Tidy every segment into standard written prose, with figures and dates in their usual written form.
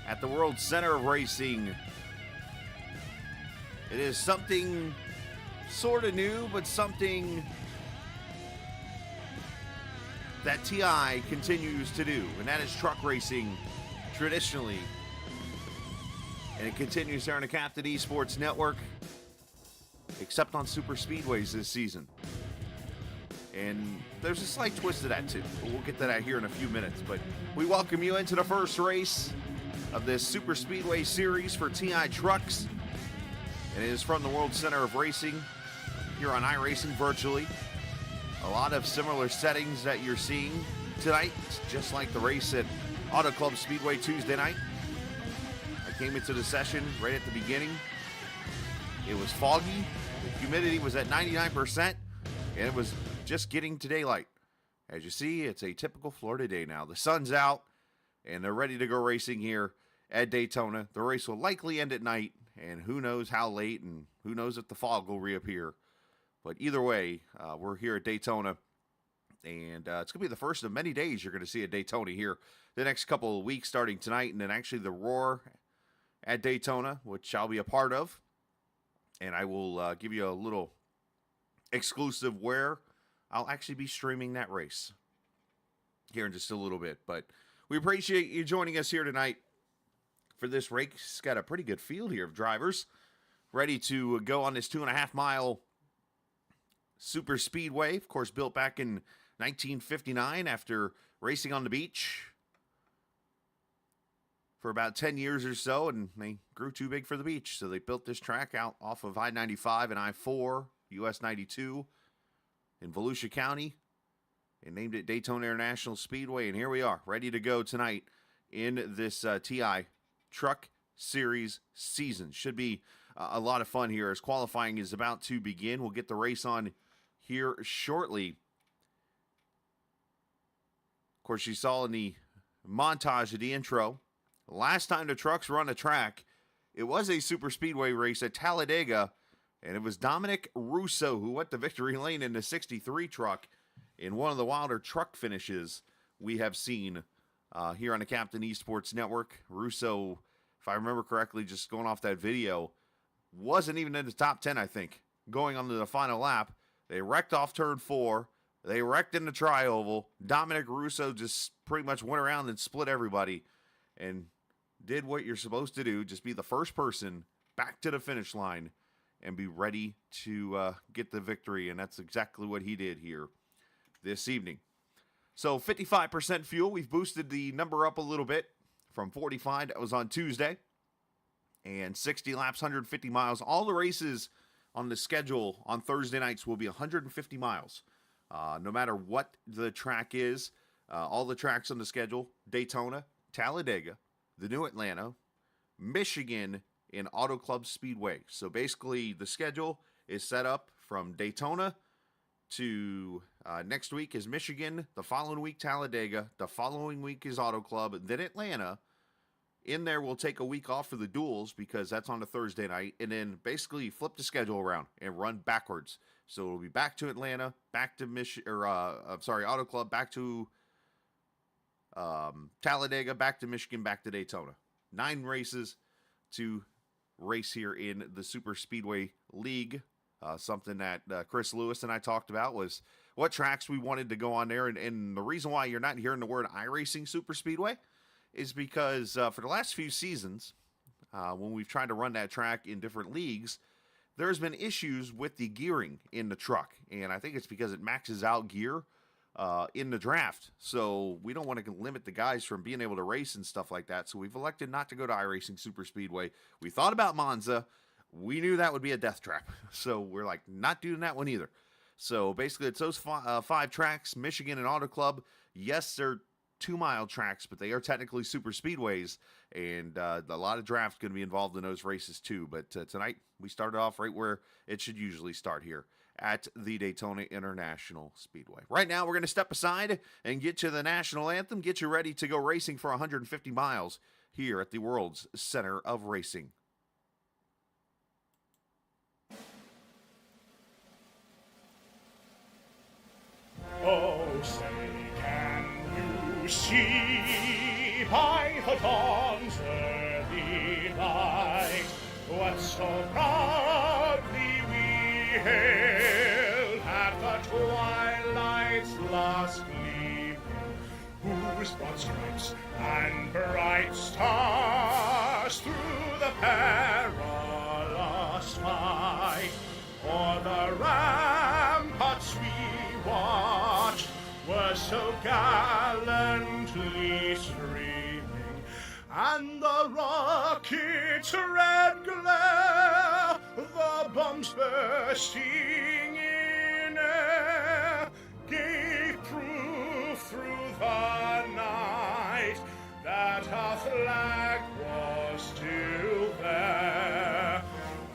at the World Center of Racing. It is something sort of new, but something that TI continues to do, and that is truck racing traditionally. And it continues here on the Captain Esports Network, except on Superspeedways this season. And there's a slight twist to that too, but we'll get to that here in a few minutes. But we welcome you into the first race of this Superspeedway series for TI trucks. And it is from the World Center of Racing here on iRacing virtually. A lot of similar settings that you're seeing tonight, just like the race at Auto Club Speedway Tuesday night. I came into the session right at the beginning. It was foggy, the humidity was at 99%, and it was just getting to daylight. As you see, it's a typical Florida day now. The sun's out, and they're ready to go racing here at Daytona. The race will likely end at night, and who knows how late, and who knows if the fog will reappear. But either way, we're here at Daytona, and it's going to be the first of many days you're going to see at Daytona here the next couple of weeks starting tonight, and then actually the Roar at Daytona, which I'll be a part of. And I will give you a little exclusive where I'll actually be streaming that race here in just a little bit. But we appreciate you joining us here tonight for this race. It's got a pretty good field here of drivers ready to go on this 2.5-mile Superspeedway. Of course, built back in 1959 after racing on the beach for about 10 years or so, and they grew too big for the beach. So they built this track out off of I-95 and I-4, US 92 in Volusia County, and named it Daytona International Speedway. And here we are, ready to go tonight in this TI Truck Series season. Should be a lot of fun here as qualifying is about to begin. We'll get the race on here shortly. Of course, you saw in the montage of the intro, last time the trucks were on the track, it was a super speedway race at Talladega, and it was Dominic Russo who went to victory lane in the 63 truck in one of the wilder truck finishes we have seen here on the Captain Esports Network. Russo, if I remember correctly, just going off that video, wasn't even in the top 10, I think, going on to the final lap. They wrecked off turn 4. They wrecked in the tri-oval. Dominic Russo just pretty much went around and split everybody and did what you're supposed to do, just be the first person back to the finish line and be ready to get the victory, and that's exactly what he did here this evening. So 55% fuel. We've boosted the number up a little bit from 45. That was on Tuesday. And 60 laps, 150 miles. All the races on the schedule on Thursday nights will be 150 miles. No matter what the track is, all the tracks on the schedule, Daytona, Talladega, the New Atlanta, Michigan, and Auto Club Speedway. So basically the schedule is set up from Daytona to next week is Michigan, the following week Talladega, the following week is Auto Club, then Atlanta. In there, we'll take a week off for the duels because that's on a Thursday night, and then basically flip the schedule around and run backwards. So it'll be back to Atlanta, back to Auto Club, back to Talladega, back to Michigan, back to Daytona. 9 races to race here in the Super Speedway League. Something that Chris Lewis and I talked about was what tracks we wanted to go on there, and the reason why you're not hearing the word iRacing Super Speedway is because for the last few seasons, when we've tried to run that track in different leagues, there's been issues with the gearing in the truck. And I think it's because it maxes out gear in the draft. So we don't want to limit the guys from being able to race and stuff like that. So we've elected not to go to iRacing Super Speedway. We thought about Monza. We knew that would be a death trap. So we're like, not doing that one either. So basically it's those 5 tracks, Michigan and Auto Club. Yes, they're 2-mile tracks, but they are technically super speedways, and a lot of draft going to be involved in those races too. But tonight we started off right where it should usually start here at the Daytona International Speedway. Right now we're going to step aside and get to the national anthem, get you ready to go racing for 150 miles here at the World's Center of Racing. Oh, say, can you see by the dawn's light, what so proudly we hailed at the twilight's last gleaming, whose broad stripes and bright stars through the perilous fight o'er the ramparts we watched were so gallantly streaming, and the rocket's red glare, the bombs bursting in air, gave proof through the night that our flag was still there.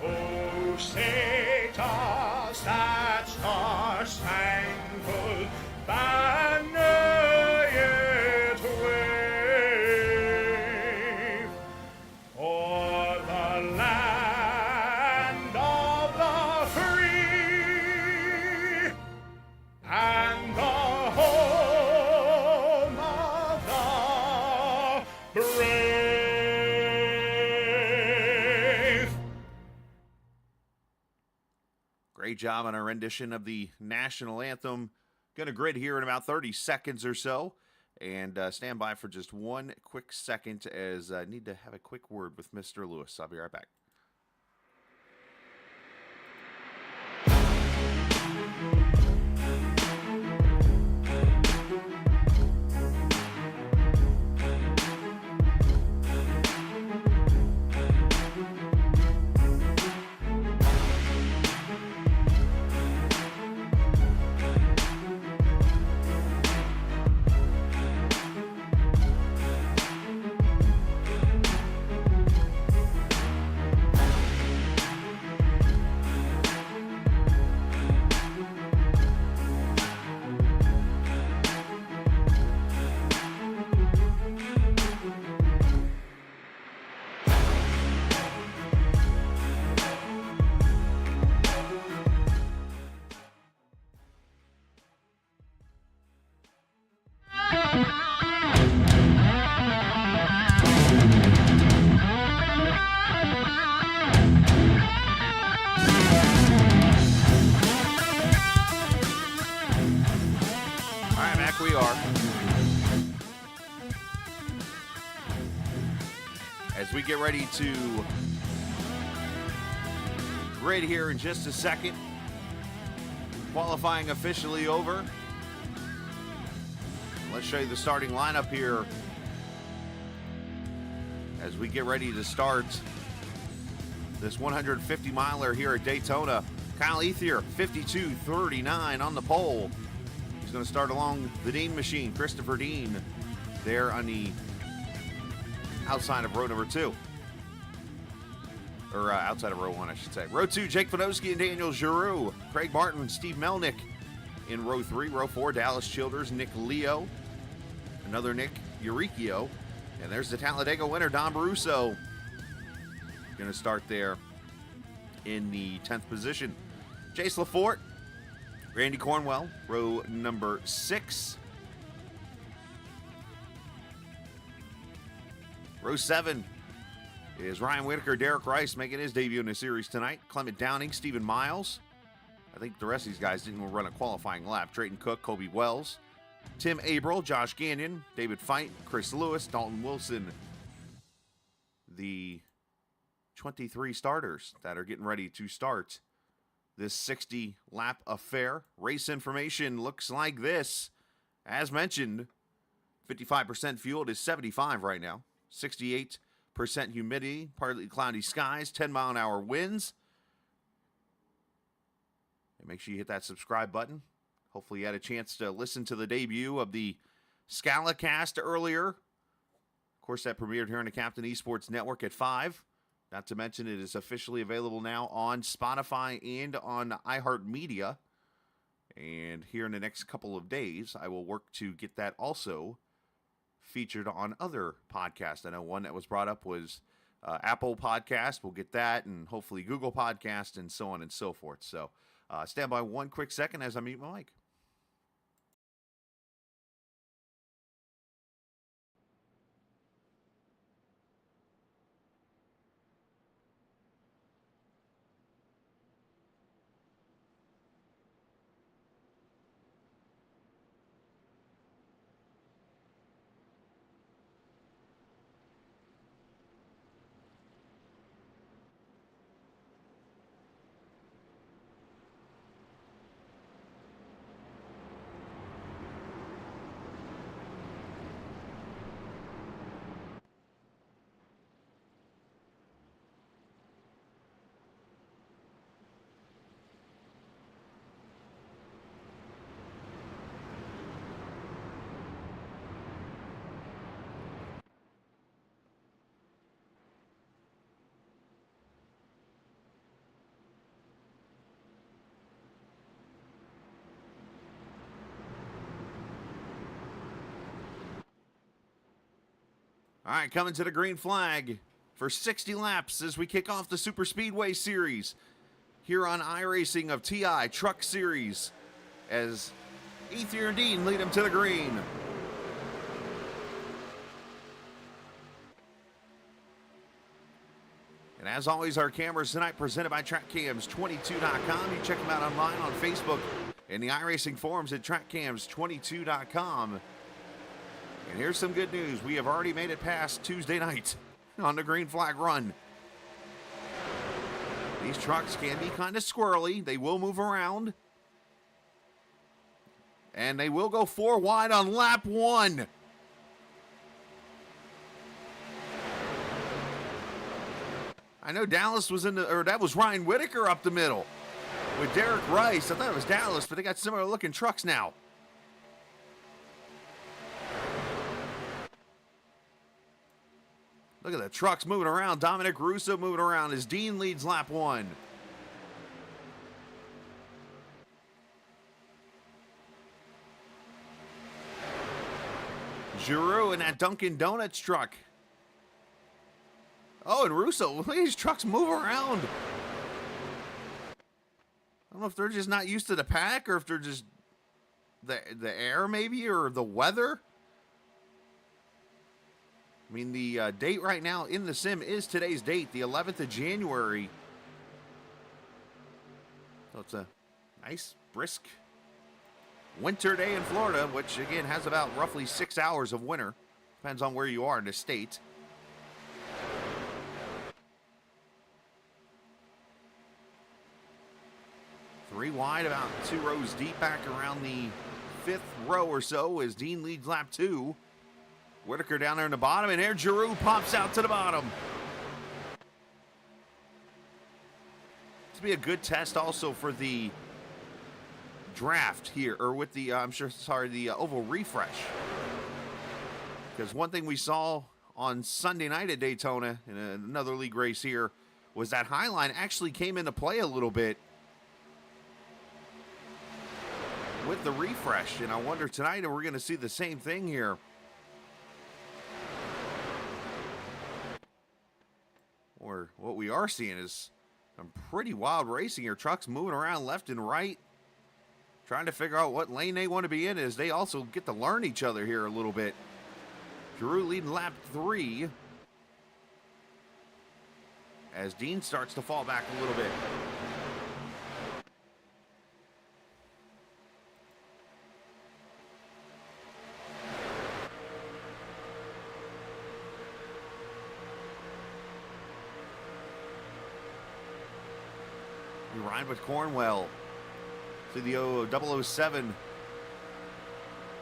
Oh, say does that star-spangled banner yet wave o'er the land of the free and the home of the brave. Great job on our rendition of the national anthem. Going to grid here in about 30 seconds or so. And stand by for just one quick second as I need to have a quick word with Mr. Lewis. I'll be right back. We are. As we get ready to grid here in just a second, qualifying officially over. Let's show you the starting lineup here as we get ready to start this 150-miler here at Daytona. Kyle Ethier, 52.39 on the pole. He's going to start along the Dean machine. Christopher Dean there on the outside of row number 2. Or outside of row 1, I should say. Row 2, Jake Fanoski and Daniel Giroux. Craig Martin, Steve Melnick in row 3. Row 4, Dallas Childers, Nick Leo. Another Nick Euricchio. And there's the Talladega winner, Dom Russo. Going to start there in the 10th position. Chase Lafort, Randy Cornwell, row number 6. Row 7 is Ryan Whitaker, Derek Rice making his debut in the series tonight. Clement Downing, Stephen Miles. I think the rest of these guys didn't run a qualifying lap. Drayton Cook, Kobe Wells, Tim Abril, Josh Gagnon, David Feit, Chris Lewis, Dalton Wilson. The 23 starters that are getting ready to start this 60-lap affair. Race information looks like this. As mentioned, 55% fuel. It is 75 right now. 68% humidity, partly cloudy skies, 10-mile-an-hour winds. And make sure you hit that subscribe button. Hopefully you had a chance to listen to the debut of the Scala cast earlier. Of course, that premiered here on the Captain Esports Network at 5. Not to mention it is officially available now on Spotify and on iHeartMedia. And here in the next couple of days, I will work to get that also featured on other podcasts. I know one that was brought up was Apple Podcast. We'll get that, and hopefully Google Podcast, and so on and so forth. So stand by one quick second as I mute my mic. All right, coming to the green flag for 60 laps as we kick off the Superspeedway series here on iRacing of TI Truck Series as Ethier and Dean lead them to the green. And as always, our cameras tonight presented by TrackCams22.com. You check them out online on Facebook and the iRacing forums at TrackCams22.com. And here's some good news. We have already made it past Tuesday night on the green flag run. These trucks can be kind of squirrely. They will move around. And they will go 4 wide on lap 1. I know Dallas was that was Ryan Whitaker up the middle with Derek Rice. I thought it was Dallas, but they got similar looking trucks now. Look at the trucks moving around. Dominic Russo moving around as Dean leads lap 1. Giroux in that Dunkin' Donuts truck. Oh, and Russo, look at these trucks move around. I don't know if they're just not used to the pack or if they're just the air maybe or the weather. I mean, the date right now in the sim is today's date, the 11th of January. So it's a nice, brisk winter day in Florida, which, again, has about roughly 6 hours of winter. Depends on where you are in the state. Three wide, about 2 rows deep, back around the 5th row or so as Dean leads lap 2. Whitaker down there in the bottom, and here Giroux pops out to the bottom. This will be a good test also for the draft here, or with the, the oval refresh. Because one thing we saw on Sunday night at Daytona, in another league race here, was that Highline actually came into play a little bit with the refresh. And I wonder tonight if we're going to see the same thing here. Or what we are seeing is some pretty wild racing here. Trucks moving around left and right, trying to figure out what lane they want to be in as they also get to learn each other here a little bit. Giroux leading lap 3 as Dean starts to fall back a little bit. We ride with Cornwell to the 007,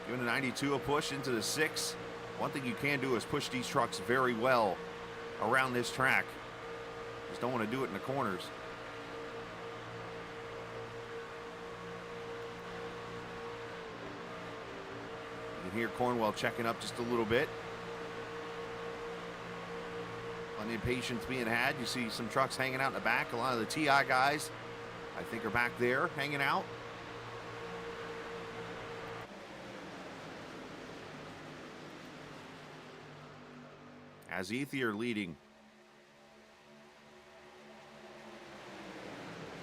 giving the 92 a push into the 6. One thing you can do is push these trucks very well around this track. Just don't want to do it in the corners. You can hear Cornwell checking up just a little bit. Plenty of patience being had. You see some trucks hanging out in the back. A lot of the TI guys, I think, are back there hanging out. As Ethier leading.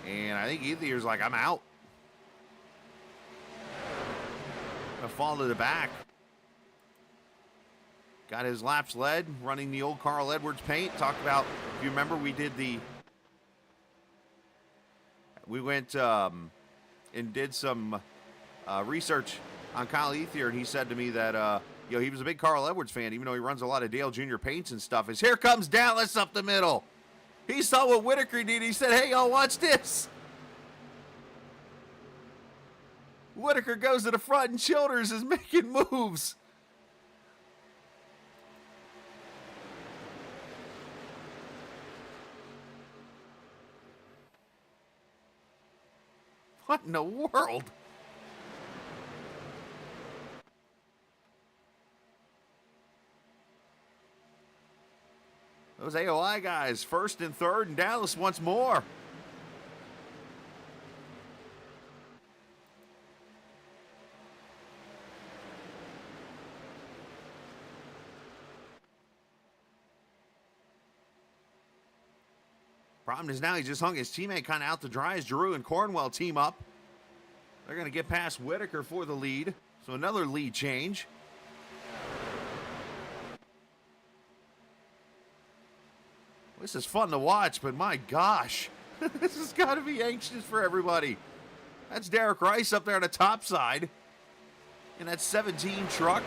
And I think Ethier's like, I'm out. Gonna fall to the back. Got his laps led, running the old Carl Edwards paint. Talked about, if you remember, we went and did some research on Kyle Ethier, and he said to me that he was a big Carl Edwards fan, even though he runs a lot of Dale Jr. paints and stuff. Here comes Dallas up the middle. He saw what Whitaker did. He said, hey, y'all, watch this. Whitaker goes to the front, and Childers is making moves. What in the world? Those AOI guys, first and third, and Dallas once more. Problem is now he just hung his teammate kind of out to dry as Drew and Cornwell team up. They're going to get past Whitaker for the lead. So another lead change. This is fun to watch, but my gosh, this has got to be anxious for everybody. That's Derek Rice up there on the top side in that 17 truck.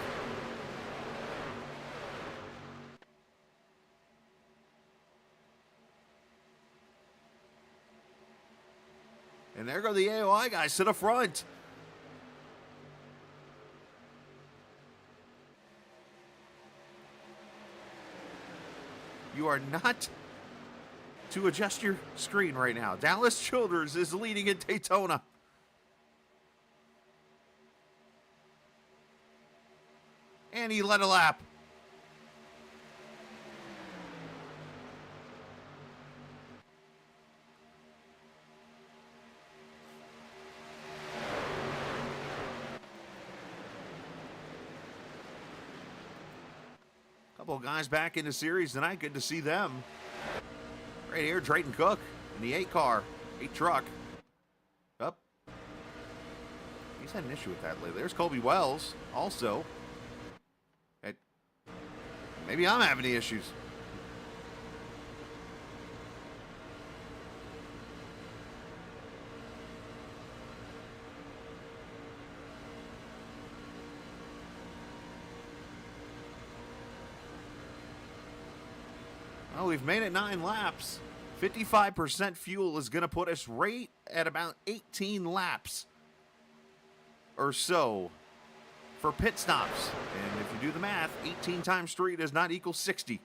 And there go the AOI guys to the front. You are not to adjust your screen right now. Dallas Childers is leading at Daytona. And he led a lap. Couple of guys back in the series tonight. Good to see them. Right here, Drayton Cook in the 8 car, 8 truck. Up. He's had an issue with that lately. There's Colby Wells also. Maybe I'm having the issues. Oh, we've made it 9 laps. 55% fuel is going to put us right at about 18 laps or so for pit stops. And if you do the math, 18 times 3 does not equal 60.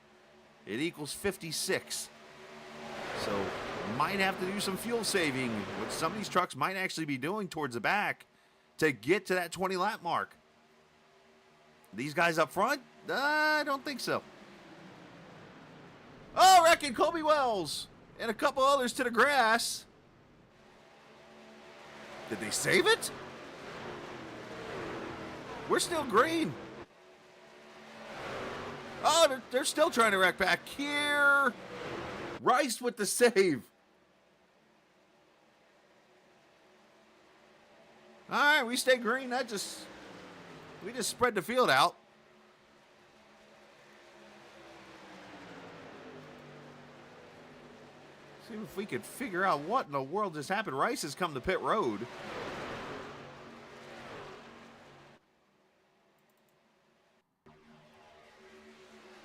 It equals 56. So might have to do some fuel saving, which some of these trucks might actually be doing towards the back to get to that 20 lap mark. These guys up front, I don't think so. Oh, wrecking Colby Wells and a couple others to the grass. Did they save it? We're still green. Oh, they're still trying to wreck back here. Rice with the save. All right, we stay green. We just spread the field out. See if we could figure out what in the world just happened. Rice has come to pit road.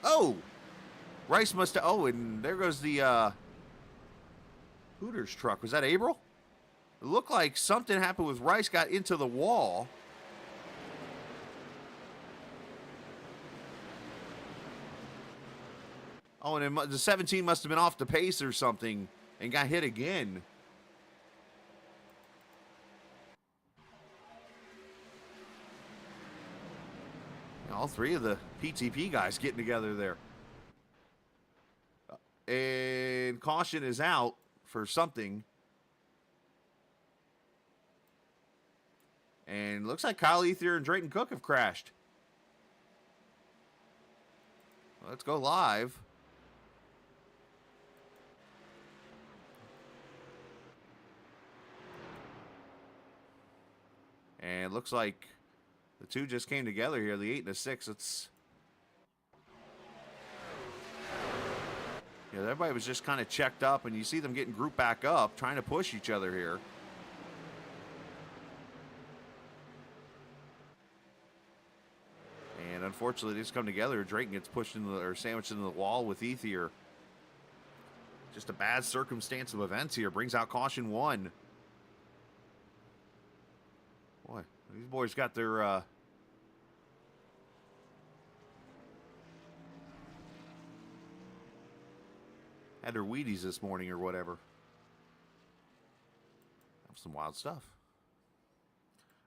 Oh! Rice must have... Oh, and there goes the Hooters truck. Was that April? It looked like something happened with Rice, got into the wall. Oh, and the 17 must have been off the pace or something and got hit again. All 3 of the PTP guys getting together there. And caution is out for something. And looks like Kyle Ethier and Drayton Cook have crashed. Let's go live. And it looks like the 2 just came together here, the 8 and the 6. Yeah, everybody was just kind of checked up, and you see them getting grouped back up, trying to push each other here. And unfortunately, they just come together. Drayton gets pushed into or sandwiched into the wall with Ethier. Just a bad circumstance of events here. Brings out caution 1. Boy, these boys got their had their Wheaties this morning or whatever. Some wild stuff.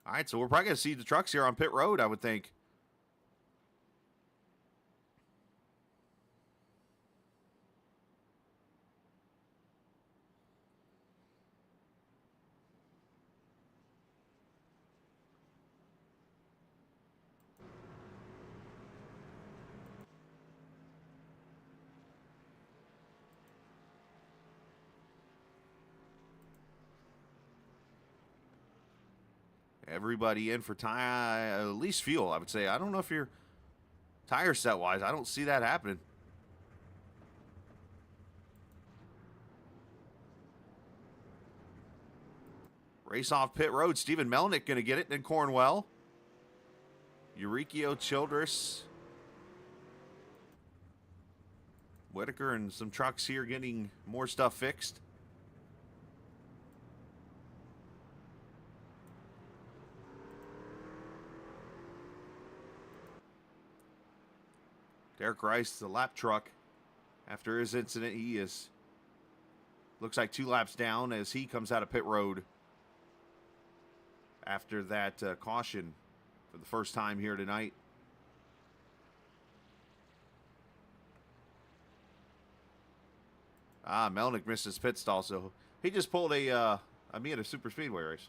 All right, so we're probably going to see the trucks here on pit road, I would think. Everybody in for at least fuel, I would say. I don't know if you're tire set wise. I don't see that happening. Race off pit road. Stephen Melnick going to get it. Then Cornwell. Eurykio Childress. Whitaker and some trucks here getting more stuff fixed. Derek Rice, the lap truck. After his incident, he is, looks like 2 laps down as he comes out of pit road after that caution for the first time here tonight. Melnick missed his pit stall, so he just pulled me at a Superspeedway race.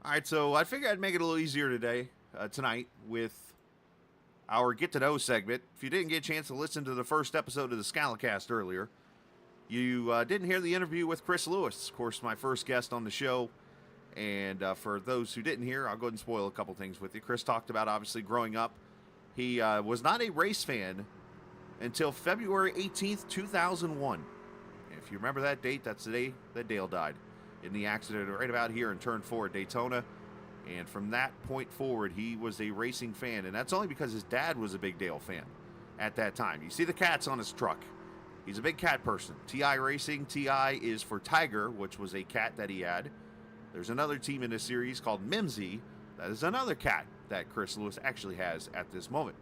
All right, so I figured I'd make it a little easier tonight, with our Get to Know segment. If you didn't get a chance to listen to the first episode of the Scalicast earlier, you didn't hear the interview with Chris Lewis, of course, my first guest on the show. And for those who didn't hear, I'll go ahead and spoil a couple things with you. Chris talked about, obviously, growing up. He was not a race fan until February 18th, 2001. If you remember that date, that's the day that Dale died in the accident right about here in Turn 4 at Daytona. And from that point forward, he was a racing fan. And that's only because his dad was a big Dale fan at that time. You see the cats on his truck. He's a big cat person. TI Racing. TI is for Tiger, which was a cat that he had. There's another team in this series called Mimsy. That is another cat that Chris Lewis actually has at this moment.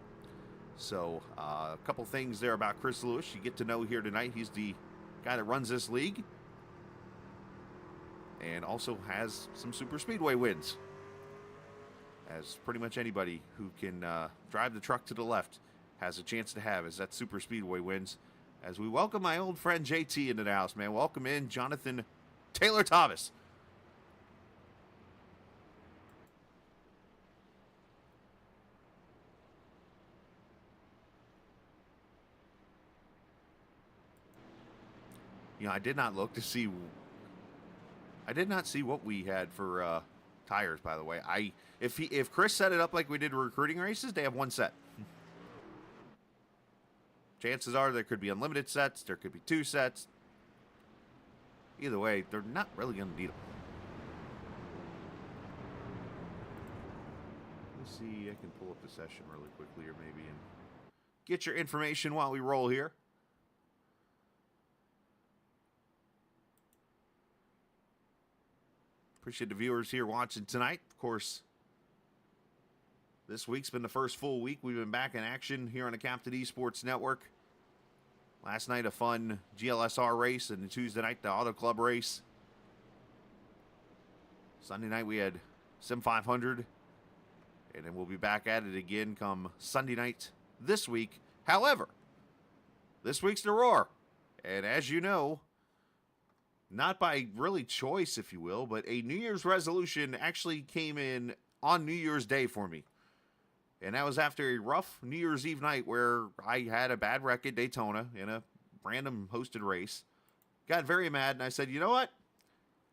So a couple things there about Chris Lewis you get to know here tonight. He's the guy that runs this league and also has some Superspeedway wins, as pretty much anybody who can drive the truck to the left has a chance to have, as that Superspeedway wins. As we welcome my old friend JT into the house, man. Welcome in, Jonathan Taylor Thomas. You know, I did not look to see. I did not see what we had for tires, by the way. If Chris set it up like we did recruiting races, they have one set. Chances are there could be unlimited sets. There could be 2 sets. Either way, they're not really going to need them. Let me see. I can pull up the session really quickly, or maybe and get your information while we roll here. Appreciate the viewers here watching tonight. Of course, this week's been the first full week we've been back in action here on the Captain Esports Network. Last night, a fun GLSR race, and Tuesday night, the Auto Club race. Sunday night, we had Sim 500, and then we'll be back at it again come Sunday night this week. However, this week's the Roar, and as you know, not by really choice, if you will, but a New Year's resolution actually came in on New Year's Day for me. And that was after a rough New Year's Eve night where I had a bad wreck at Daytona in a random hosted race. Got very mad, and I said, you know what?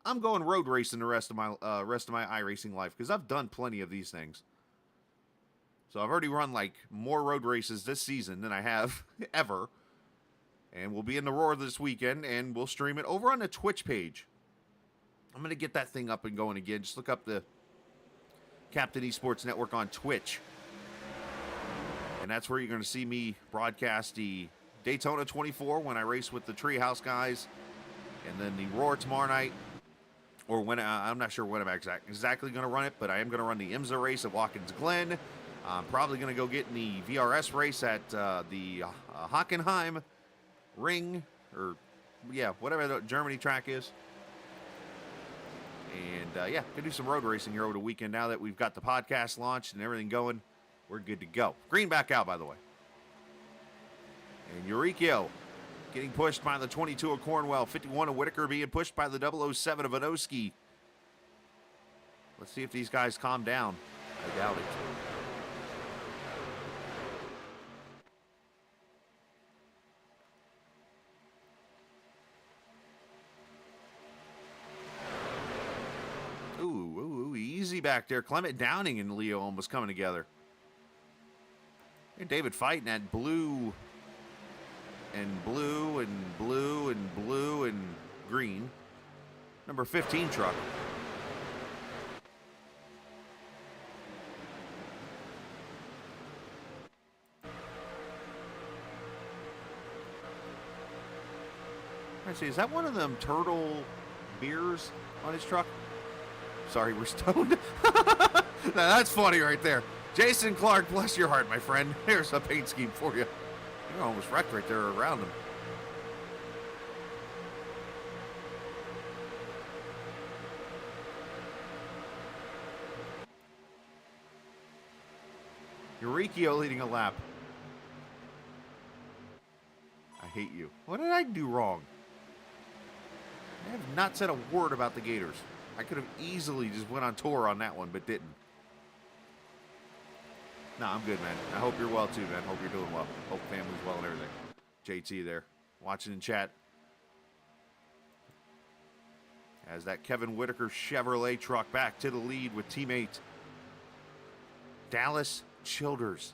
I'm going road racing the rest of my iRacing life, because I've done plenty of these things. So I've already run like more road races this season than I have ever. And we'll be in the Roar this weekend, and we'll stream it over on the Twitch page. I'm going to get that thing up and going again. Just look up the Captain Esports Network on Twitch. And that's where you're going to see me broadcast the Daytona 24 when I race with the Treehouse guys. And then the Roar tomorrow night. Or when, I'm not sure when I'm exactly going to run it, but I am going to run the IMSA race at Watkins Glen. I'm probably going to go get in the VRS race at the Hockenheim Ring, or yeah, whatever the Germany track is. And yeah, gonna do some road racing here over the weekend. Now that we've got the podcast launched and everything going, we're good to go. Green back out, by the way. And Eurykio getting pushed by the 22 of Cornwell, 51 of Whitaker being pushed by the 007 of Onoski. Let's see if these guys calm down. I doubt it. busy back there. Clement Downing and Leo almost coming together. And David fighting that blue and blue and blue and blue and green. Number 15 truck. I see, is that one of them turtle beers on his truck? Sorry, we're stoned. Now, that's funny right there. Jason Clark, bless your heart, my friend. Here's a paint scheme for you. You're almost wrecked right there around him. Eurykio leading a lap. I hate you. What did I do wrong? I have not said a word about the Gators. I could have easily just went on tour on that one, but didn't. No, I'm good, man. I hope you're well, too, man. Hope you're doing well. Hope family's well and everything. JT there, watching in chat. As that Kevin Whitaker Chevrolet truck back to the lead with teammate Dallas Childers.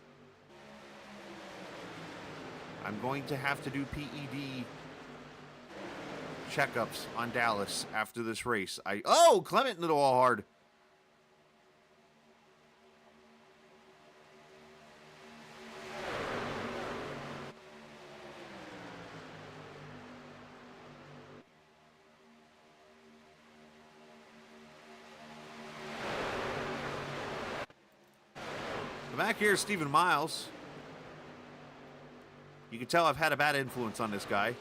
I'm going to have to do PED checkups on Dallas after this race. Oh, Clement into the wall hard. Back here, Stephen Miles. You can tell I've had a bad influence on this guy.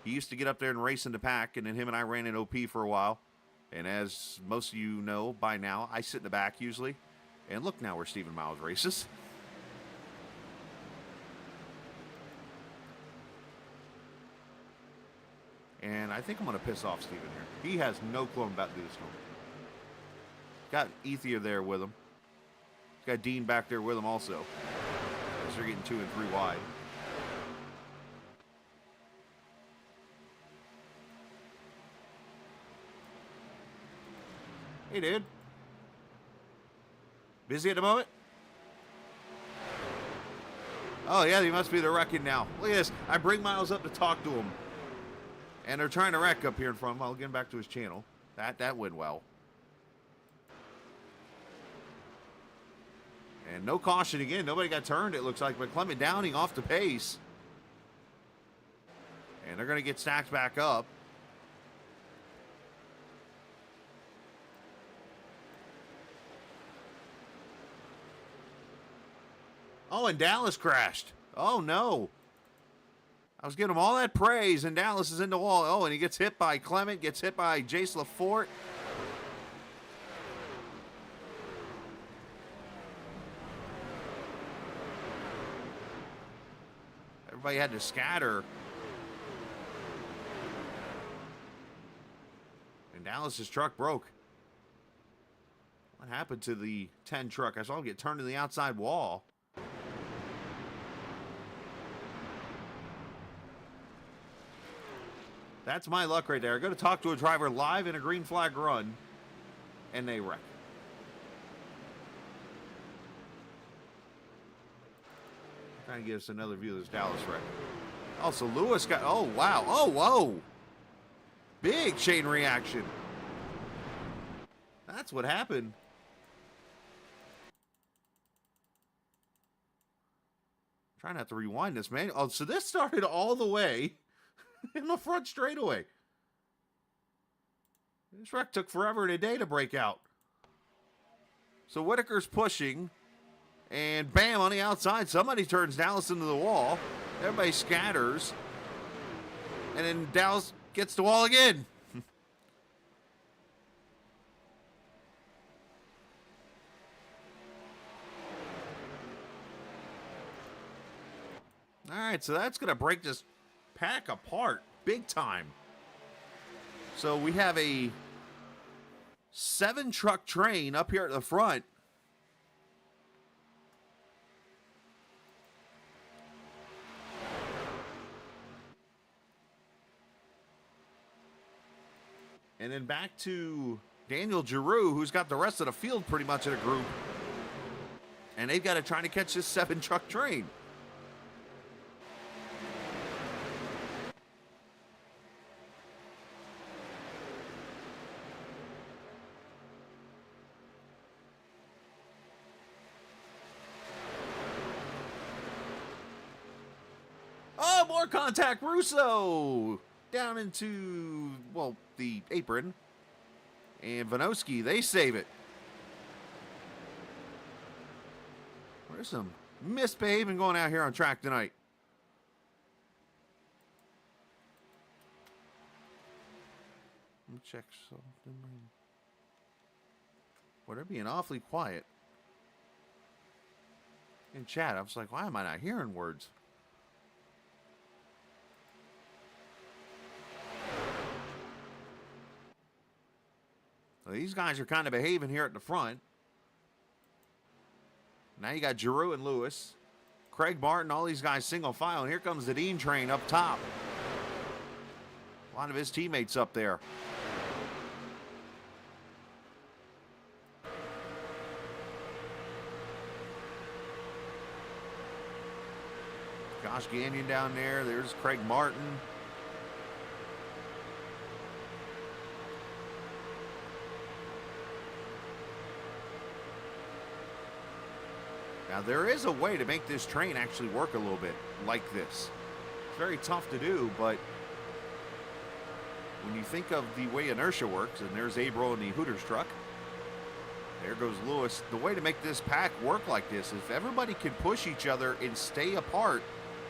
He used to get up there and race in the pack, and then him and I ran in OP for a while. And as most of you know by now, I sit in the back usually. And look now where Stephen Miles races. And I think I'm going to piss off Stephen here. He has no clue I'm about to do this to him. Got Ethia there with him. Got Dean back there with him also. So they're getting 2 and 3 wide. Hey, dude. Busy at the moment? Oh, yeah, he must be the wrecking now. Look at this. I bring Miles up to talk to him. And they're trying to wreck up here in front of him. I'll get him back to his channel. That went well. And no caution again. Nobody got turned, it looks like. But Clement Downing off the pace. And they're going to get stacked back up. Oh, and Dallas crashed. Oh, no. I was giving him all that praise, and Dallas is in the wall. Oh, and he gets hit by Clement, gets hit by Jace Lafort. Everybody had to scatter. And Dallas's truck broke. What happened to the 10 truck? I saw him get turned to the outside wall. That's my luck right there. I go to talk to a driver live in a green flag run, and they wreck. Trying to give us another view of this Dallas wreck. Also, Lewis got... Oh, wow. Oh, whoa. Big chain reaction. That's what happened. Trying not to rewind this, man. Oh, so this started all the way in the front straightaway. This wreck took forever and a day to break out. So Whitaker's pushing. And bam, on the outside, somebody turns Dallas into the wall. Everybody scatters. And then Dallas gets the wall again. All right, so that's going to break this pack apart big time. So we have a 7-truck train up here at the front. And then back to Daniel Giroux, who's got the rest of the field pretty much in a group. And they've got to try to catch this 7-truck train. Oh, more contact. Russo down into, well, the apron. And Vanoski, they save it. There's some misbehaving going out here on track tonight. Let me check something. Well, they're being awfully quiet. In chat, I was like, why am I not hearing words? Well, these guys are kind of behaving here at the front. Now you got Giroux and Lewis. Craig Martin, all these guys single file. And here comes the Dean train up top. A lot of his teammates up there. Josh Gagnon down there. There's Craig Martin. Now, there is a way to make this train actually work a little bit like this. It's very tough to do, but when you think of the way inertia works, and there's Abro in the Hooters truck, there goes Lewis. The way to make this pack work like this is if everybody can push each other and stay apart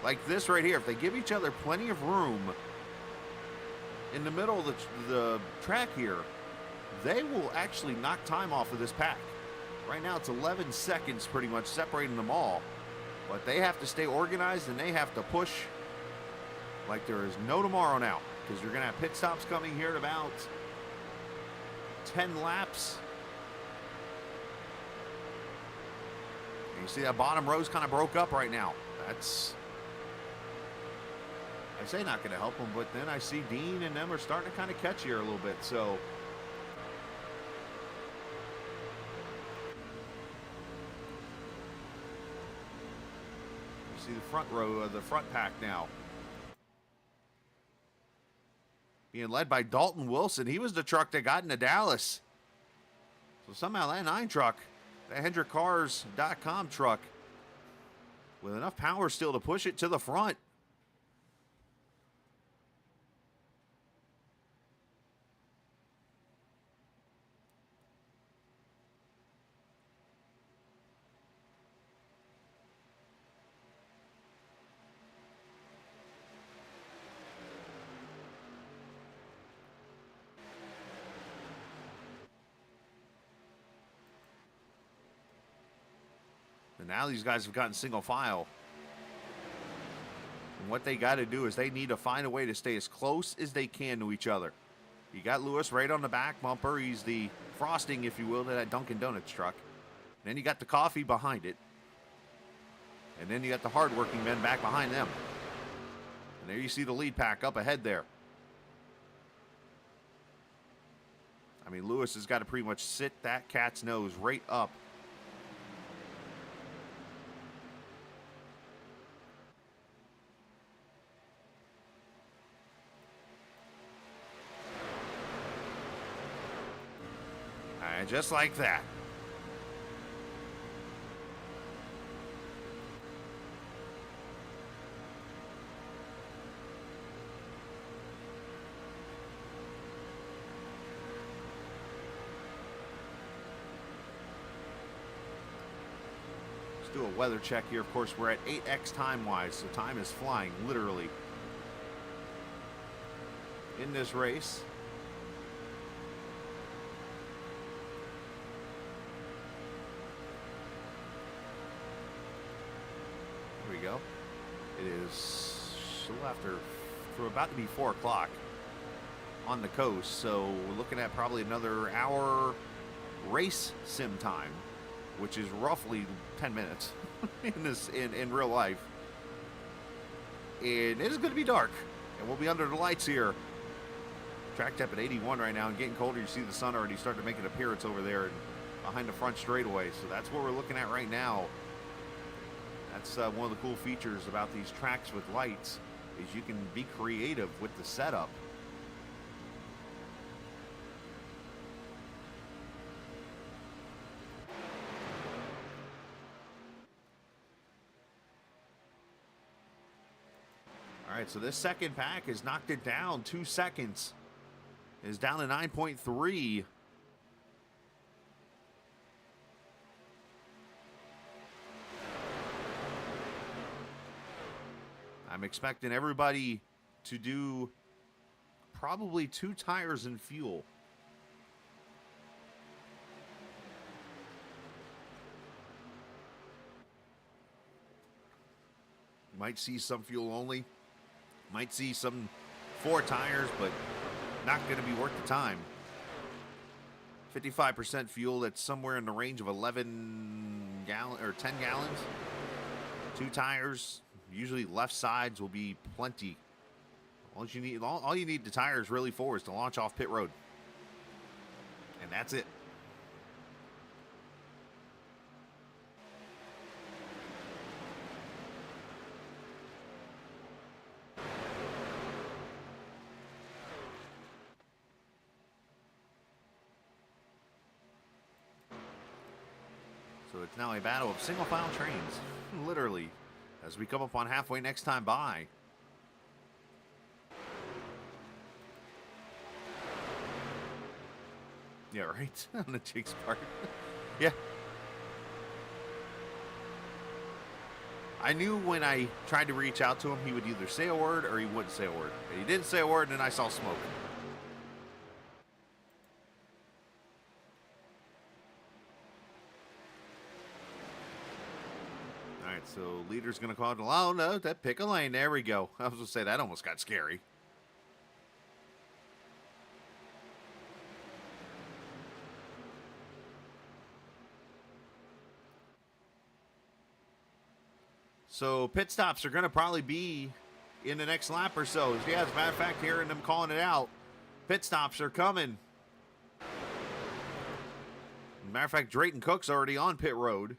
like this right here, if they give each other plenty of room in the middle of the track here, they will actually knock time off of this pack. Right now it's 11 seconds pretty much separating them all. But they have to stay organized and they have to push like there is no tomorrow now. Because you're going to have pit stops coming here in about 10 laps. And you see that bottom row's kind of broke up right now. That's, I say not going to help them, but then I see Dean and them are starting to kind of catch here a little bit. So see the front row of the front pack now being led by Dalton Wilson. He was the truck that got into Dallas. So somehow that 9 truck, that HendrickCars.com truck, with enough power still to push it to the front. And now these guys have gotten single file. And what they got to do is they need to find a way to stay as close as they can to each other. You got Lewis right on the back bumper. He's the frosting, if you will, to that Dunkin' Donuts truck. And then you got the coffee behind it. And then you got the hardworking men back behind them. And there you see the lead pack up ahead there. I mean, Lewis has got to pretty much sit that cat's nose right up. And just like that. Let's do a weather check here. Of course, we're at 8x time-wise, so time is flying, literally, in this race. Go. It is we're about to be 4 o'clock on the coast, so we're looking at probably another hour race sim time, which is roughly 10 minutes in real life. And it is going to be dark, and we'll be under the lights here Track temp at 81 right now and getting colder. You see the sun already starting to make an appearance over there and behind the front straightaway. So that's what we're looking at right now. That's one of the cool features about these tracks with lights is you can be creative with the setup. All right, so this second pack has knocked it down 2 seconds. Is down to 9.3. I'm expecting everybody to do probably 2 tires and fuel. Might see some fuel only. Might see some 4 tires, but not going to be worth the time. 55% fuel, that's somewhere in the range of 11 gallon or 10 gallons. 2 tires, usually left sides will be plenty. All you need the tires really for is to launch off pit road. And that's it. So it's now a battle of single file trains, literally, as we come up on halfway next time by. Yeah, right, on the Jake's part. Yeah. I knew when I tried to reach out to him, he would either say a word or he wouldn't say a word. And he didn't say a word, and then I saw smoke. So leader's going to call it. Oh, no, that pick a lane. There we go. I was going to say that almost got scary. So pit stops are going to probably be in the next lap or so. Yeah, as a matter of fact, hearing them calling it out, pit stops are coming. As a matter of fact, Drayton Cook's already on pit road.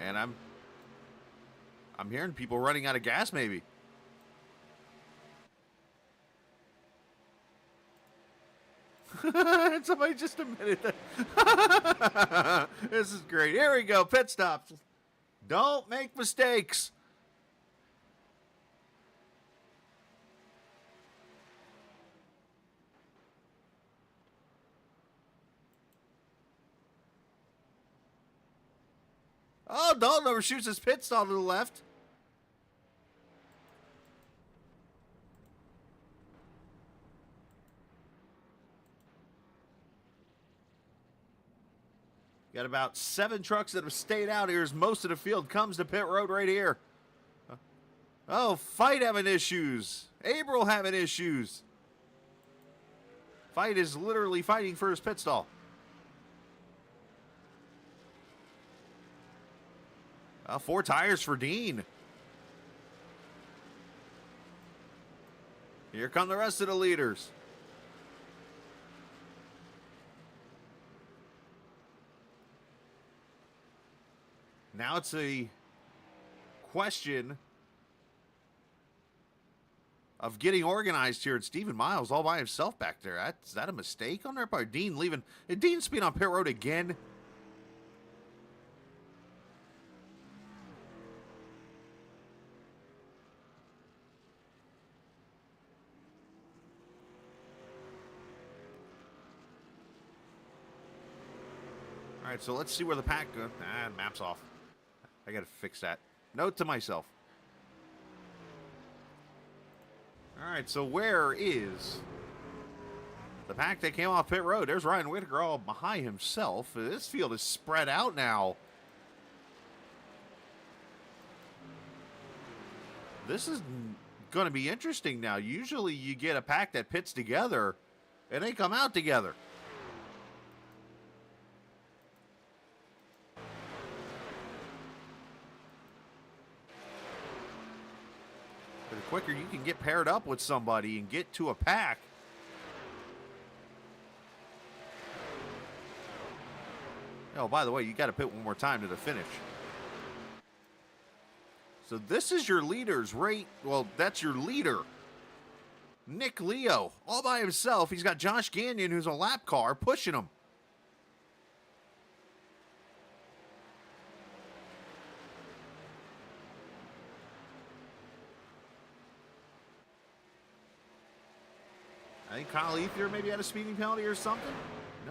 And I'm hearing people running out of gas, maybe. Somebody just admitted that. This is great. Here we go. Pit stops. Don't make mistakes. Oh, Dalton overshoots his pit stall to the left. Got about 7 trucks that have stayed out here as most of the field comes to pit road right here. Oh, Fight having issues. April having issues. Fight is literally fighting for his pit stall. 4 tires for Dean. Here come the rest of the leaders. Now it's a question of getting organized here. It's Stephen Miles all by himself back there. Is that a mistake on their part? Dean leaving. Dean speed on pit road again. All right, so let's see where the pack goes. Map's off. I got to fix that. Note to myself. All right, so where is the pack that came off pit road? There's Ryan Whitaker all behind himself. This field is spread out now. This is going to be interesting now. Usually you get a pack that pits together and they come out together. quicker you can get paired up with somebody and get to a pack. Oh, by the way, you got to pit one more time to the finish. So this is your leader's rate. Well, that's your leader. Nick Leo, all by himself. He's got Josh Gagnon, who's a lap car, pushing him. I think Kyle Ethier maybe had a speeding penalty or something.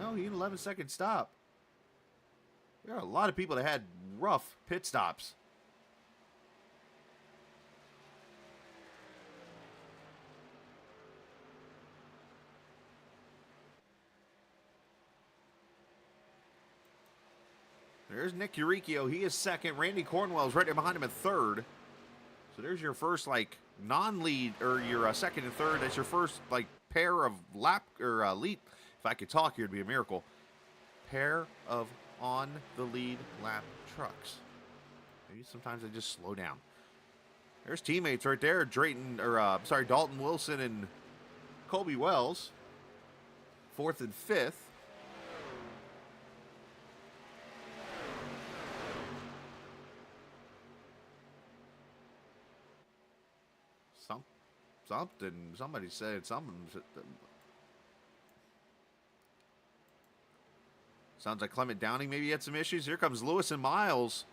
No, he had an 11-second stop. There are a lot of people that had rough pit stops. There's Nick Uricchio. He is second. Randy Cornwell's right there behind him at third. So there's your first, like, non-lead, or your second and third. That's your first, like, pair of lap, or lead. If I could talk here, it'd be a miracle. Pair of on the lead lap trucks. Maybe sometimes they just slow down. There's teammates right there. Dalton Wilson and Colby Wells. Fourth and fifth. Somebody said something. Sounds like Clement Downing maybe had some issues. Here comes Lewis and Miles.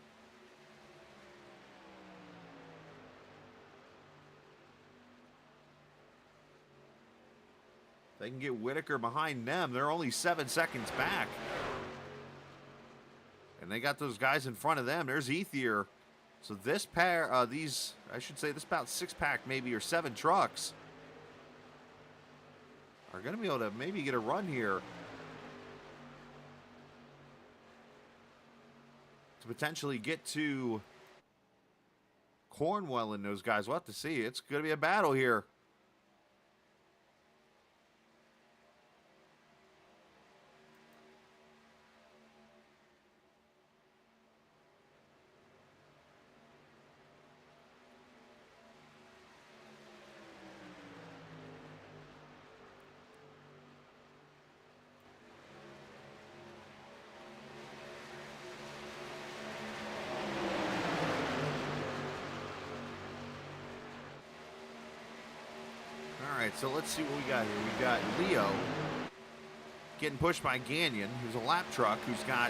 They can get Whitaker behind them. They're only 7 seconds back. And they got those guys in front of them. There's Ethier. So this pair, this about 6-pack maybe, or 7 trucks are going to be able to maybe get a run here to potentially get to Cornwell and those guys. We'll have to see. It's going to be a battle here. So let's see what we got here. We got Leo getting pushed by Gagnon, who's a lap truck, who's got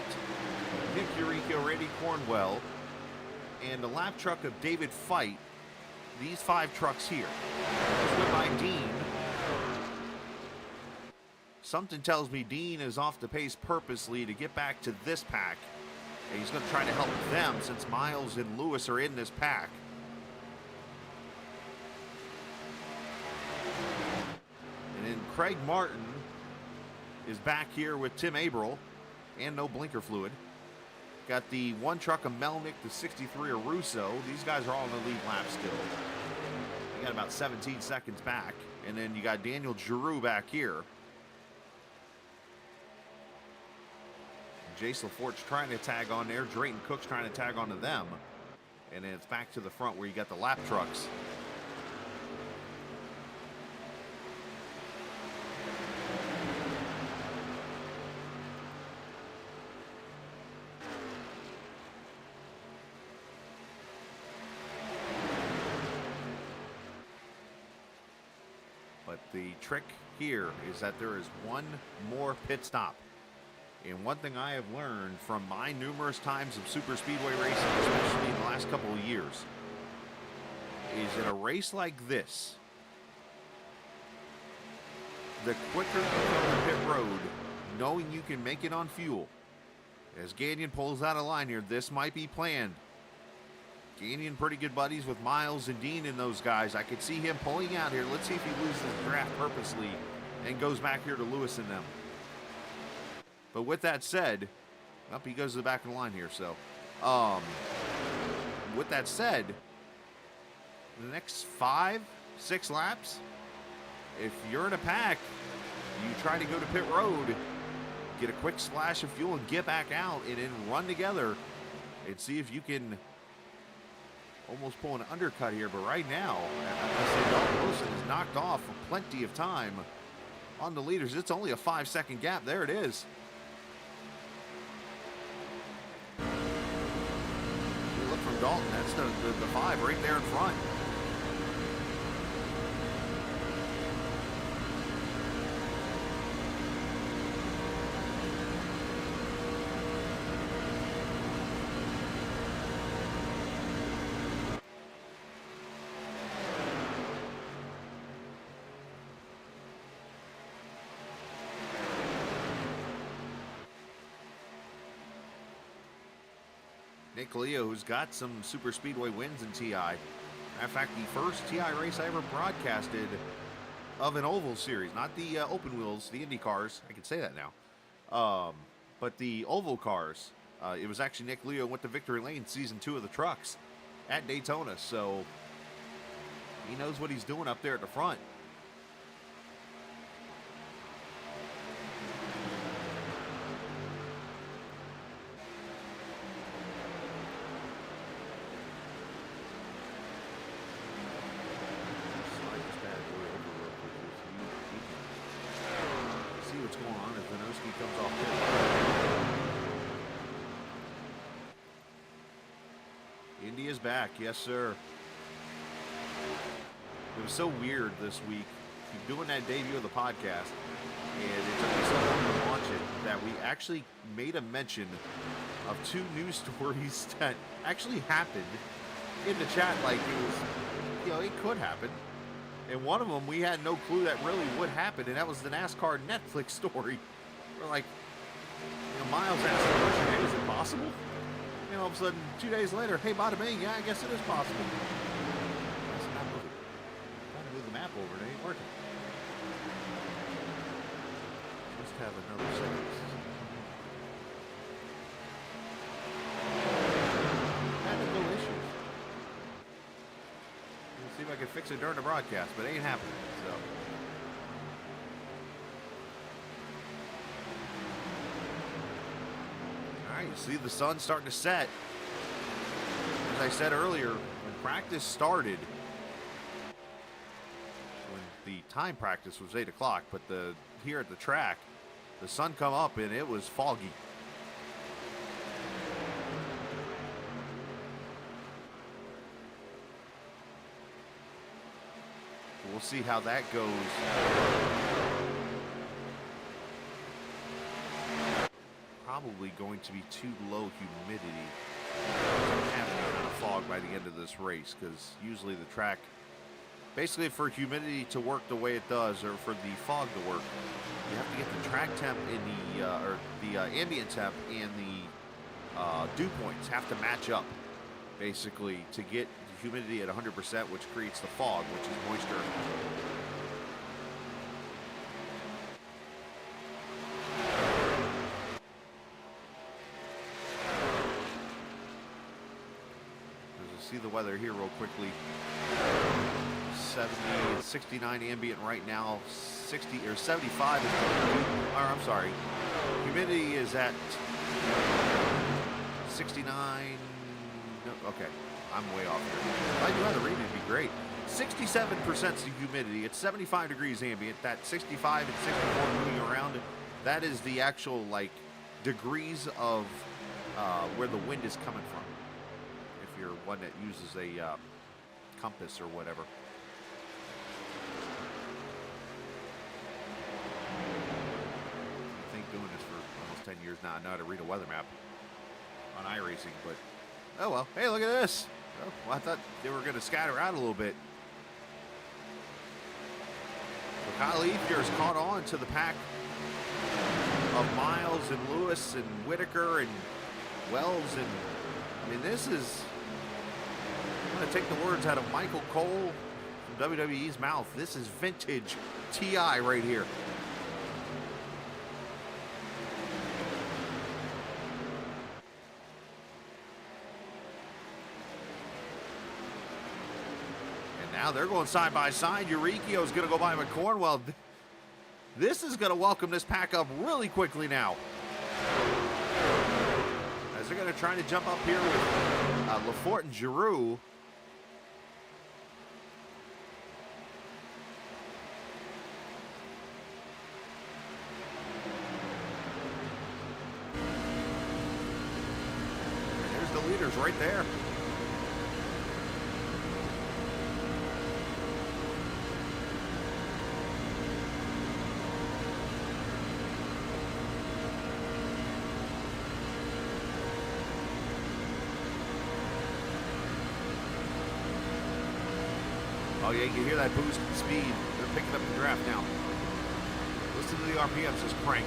Nick Uricchio, Randy Cornwell, and a lap truck of David Fite. These 5 trucks here. It's by Dean. Something tells me Dean is off the pace purposely to get back to this pack. And he's going to try to help them since Miles and Lewis are in this pack. And Craig Martin is back here with Tim Averill and no blinker fluid. Got the 1 truck of Melnick, the 63 of Russo. These guys are all in the lead lap still. You got about 17 seconds back. And then you got Daniel Giroux back here. Jace LaFort's trying to tag on there. Drayton Cook's trying to tag onto them. And then it's back to the front where you got the lap trucks. But the trick here is that there is one more pit stop. And one thing I have learned from my numerous times of super speedway racing, especially in the last couple of years, is in a race like this, the quicker you come to pit road, knowing you can make it on fuel, as Gagnon pulls out a line here, this might be planned. Gagnon pretty good buddies with Miles and Dean and those guys. I could see him pulling out here. Let's see if he loses the draft purposely and goes back here to Lewis and them. But with that said, he goes to the back of the line here. So, with that said, the next 5, 6 laps, if you're in a pack, you try to go to pit road, get a quick splash of fuel and get back out and then run together and see if you can almost pulling an undercut here, but right now, I say Dalton Wilson is knocked off for plenty of time on the leaders. It's only a 5-second gap. There it is. You look from Dalton, that's the 5 right there in front. Nick Leo, who's got some super speedway wins in TI. Matter of fact, the first TI race I ever broadcasted of an oval series, not the open wheels, the Indy cars. I can say that now. But the oval cars. It was actually Nick Leo went to Victory Lane season 2 of the trucks at Daytona. So he knows what he's doing up there at the front. Indy is back, yes sir. It was so weird this week, doing that debut of the podcast, and it took me so long to launch it that we actually made a mention of 2 news stories that actually happened in the chat, like it was, it could happen. And one of them we had no clue that really would happen, and that was the NASCAR Netflix story. We're like, Miles asked the question, hey, is it possible? And all of a sudden, 2 days later, hey, bada bing, yeah, I guess it is possible. That's not moving. I'm trying to move the map over, and it ain't working. Must have another second. Technical issues. We'll see if I can fix it during the broadcast, but it ain't happening, so. You see the sun starting to set. As I said earlier, when practice started, when the time practice was 8 o'clock, but here at the track, the sun come up and it was foggy. We'll see how that goes. Probably going to be too low humidity to have any kind of fog by the end of this race, because usually the track, basically for humidity to work the way it does, or for the fog to work, you have to get the track temp in the ambient temp and the dew points have to match up, basically, to get the humidity at 100%, which creates the fog, which is moisture. See the weather here real quickly. 70, 69 ambient right now. 60 or 75 is, or I'm sorry, humidity is at 69. No, okay, I'm way off here. If I knew how to read, it'd be great. 67% is the humidity. It's 75 degrees ambient. That 65 and 64 moving around, that is the actual degrees of where the wind is coming from. If you're one that uses a compass or whatever. I think doing this for almost 10 years now, I know how to read a weather map on iRacing, but oh well. Hey, look at this. Oh, well, I thought they were going to scatter out a little bit. So Kyle Ethiers caught on to the pack of Miles and Lewis and Whitaker and Wells, and I mean, this is, I'm going to take the words out of Michael Cole from WWE's mouth. This is vintage TI right here. And now they're going side by side. Eurykio's going to go by McCornwell. This is going to welcome this pack up really quickly now. As they're going to try to jump up here with Lafort and Giroux. right there. Oh yeah, you can hear that boost in speed. They're picking up the draft now. Listen to the RPMs just crank.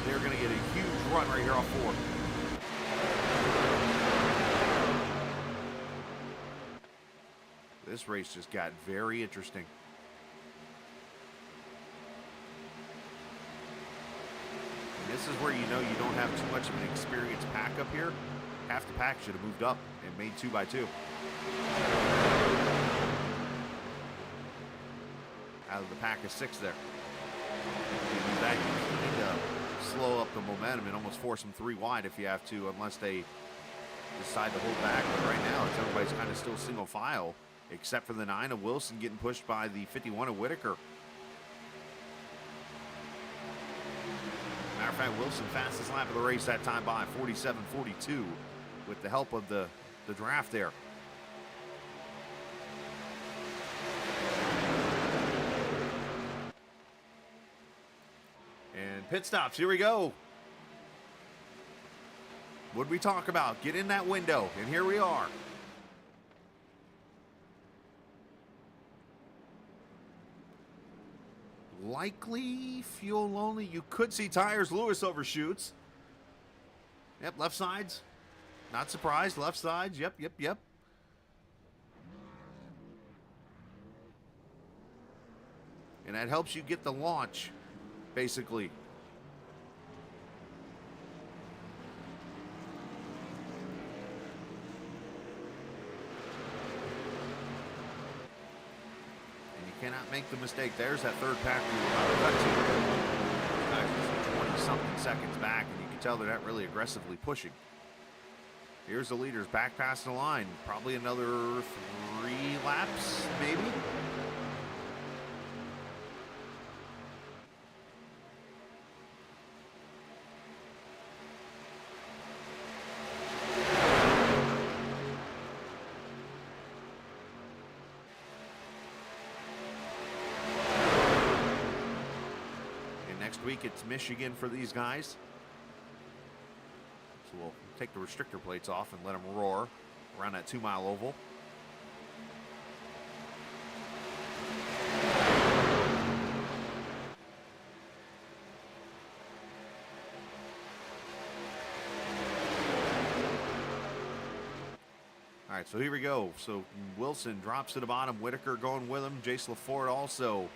They're going to get a huge run right here off 4. This race just got very interesting. And this is where you know you don't have too much of an experienced pack up here. Half the pack should have moved up and made 2x2. Out of the pack of 6 there. That you need to slow up the momentum and almost force them 3 wide if you have to, unless they decide to hold back. But right now, it's everybody's kind of still single file, except for the 9 of Wilson getting pushed by the 51 of Whitaker. Matter of fact, Wilson fastest lap of the race that time by 47.42 with the help of the draft there. And pit stops, here we go. What'd we talk about? Get in that window, and here we are. Likely fuel only. You could see tires. Lewis overshoots. Yep, left sides. Not surprised. Left sides. Yep. And that helps you get the launch, basically. Cannot make the mistake. There's that third pack we were about to cut to. Guys, 20-something seconds back, and you can tell they're not really aggressively pushing. Here's the leaders back past the line. Probably another 3 laps, maybe. Next week it's Michigan for these guys. So we'll take the restrictor plates off and let them roar around that 2-mile oval. All right, so here we go. So Wilson drops to the bottom. Whitaker going with him. Jace LaForte also.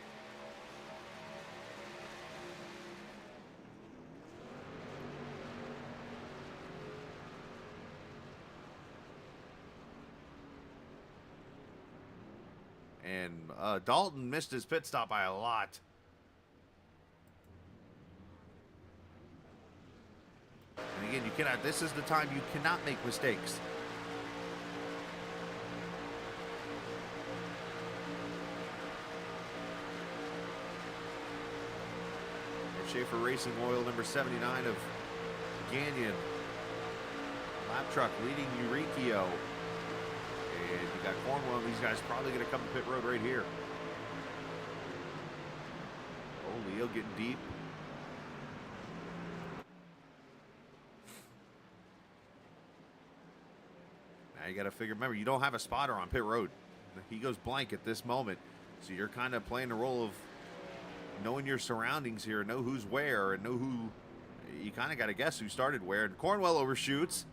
And Dalton missed his pit stop by a lot. And again, you cannot, this is the time you cannot make mistakes. Schaefer Racing Oil number 79 of Gagnon. Lap truck leading Eurykio. And you got Cornwell. These guys probably going to come to pit road right here. Oh, Leo getting deep. Now you got to figure, remember, you don't have a spotter on pit road. He goes blank at this moment. So you're kind of playing the role of knowing your surroundings here, know who's where, and know who, you kind of got to guess who started where. And Cornwell overshoots.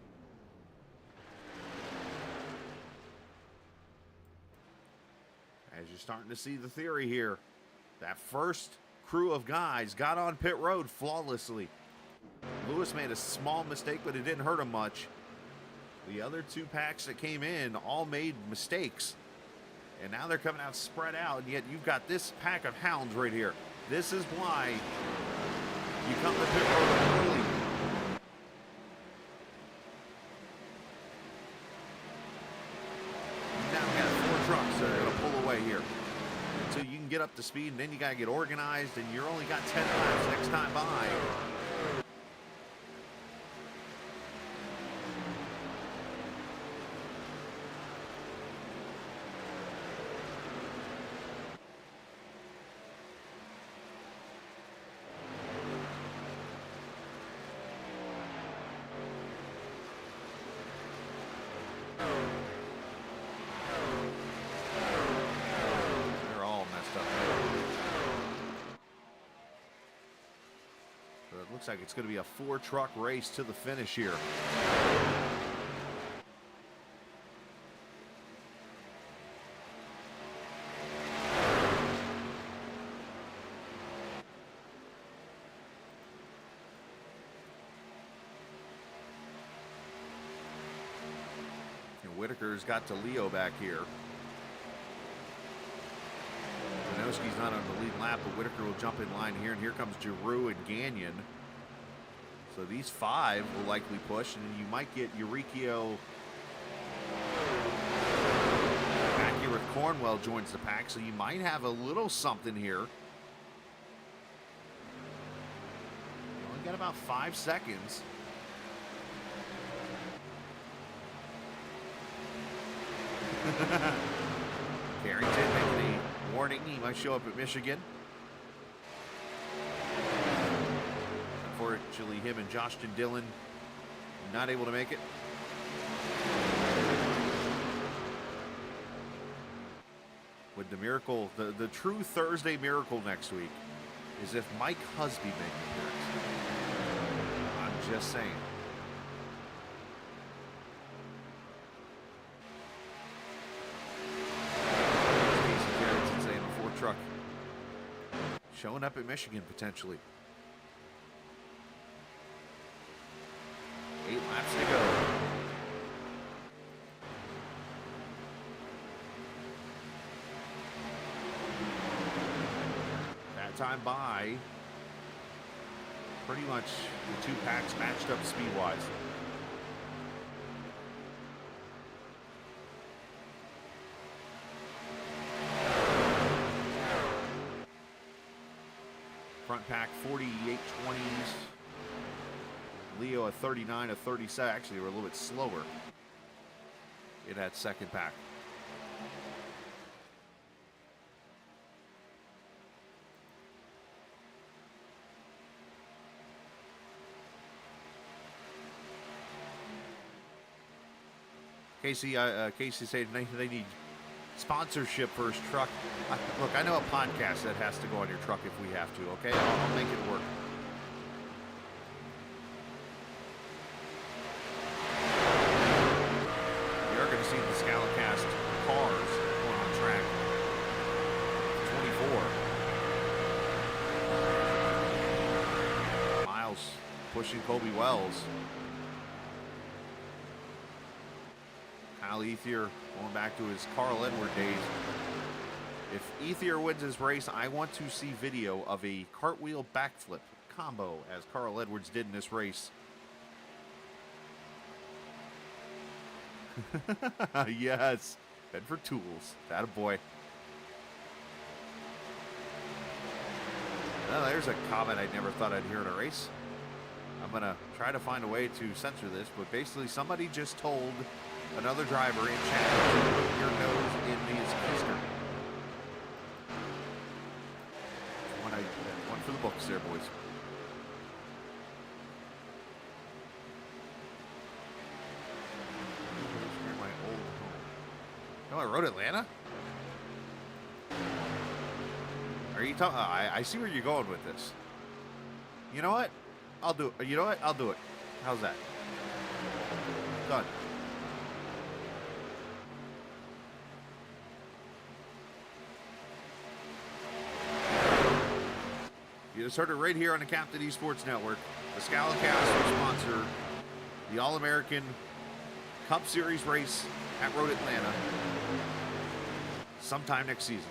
As you're starting to see the theory here, that first crew of guys got on pit road flawlessly. Lewis made a small mistake, but it didn't hurt him much. The other 2 packs that came in all made mistakes. And now they're coming out spread out, and yet you've got this pack of hounds right here. This is why you come to pit road early. Now we got 4 trucks that are going to pull away here until you can get up to speed, and then you got to get organized, and you're only got 10 laps next time by. Looks like it's going to be a 4-truck race to the finish here. And Whitaker's got to Leo back here. Janowski's not on the lead lap, but Whitaker will jump in line here, and here comes Giroux and Gagnon. So these 5 will likely push, and you might get Eurykio back here with Cornwell joins the pack, so you might have a little something here. You only got about 5 seconds. Carrington making a warning. He might show up at Michigan. Unfortunately, him and Joston Dillon not able to make it. With the miracle, the true Thursday miracle next week is if Mike Husby makes an appearance. I'm just saying. Truck showing up at Michigan potentially. 8 laps to go. That time by pretty much the 2 packs matched up speed-wise. Front pack 48-20s. Leo a 39, a 37. Actually, we're a little bit slower in that second pack. Casey said they need sponsorship for his truck. Look, I know a podcast that has to go on your truck if we have to, okay? I'll make it work. You're going to see the Scalicast cars going on track. 24. Miles pushing Kobe Wells. Kyle Ethier going back to his Carl Edward days. If Ethier wins his race, I want to see video of a cartwheel backflip combo as Carl Edwards did in this race. Yes, Bedford Tools. That a boy. Well, there's a comment I never thought I'd hear in a race. I'm going to try to find a way to censor this, but basically somebody just told another driver in chat to put your nose in his keister. One for the books there, boys. Here's my old home. No, I wrote Atlanta? Are you talking? I see where you're going with this. You know what? I'll do it. You know what? I'll do it. How's that? Done. You just heard it right here on the Captain Esports Network. The Scalicast will sponsor the All-American Cup Series race at Road Atlanta sometime next season.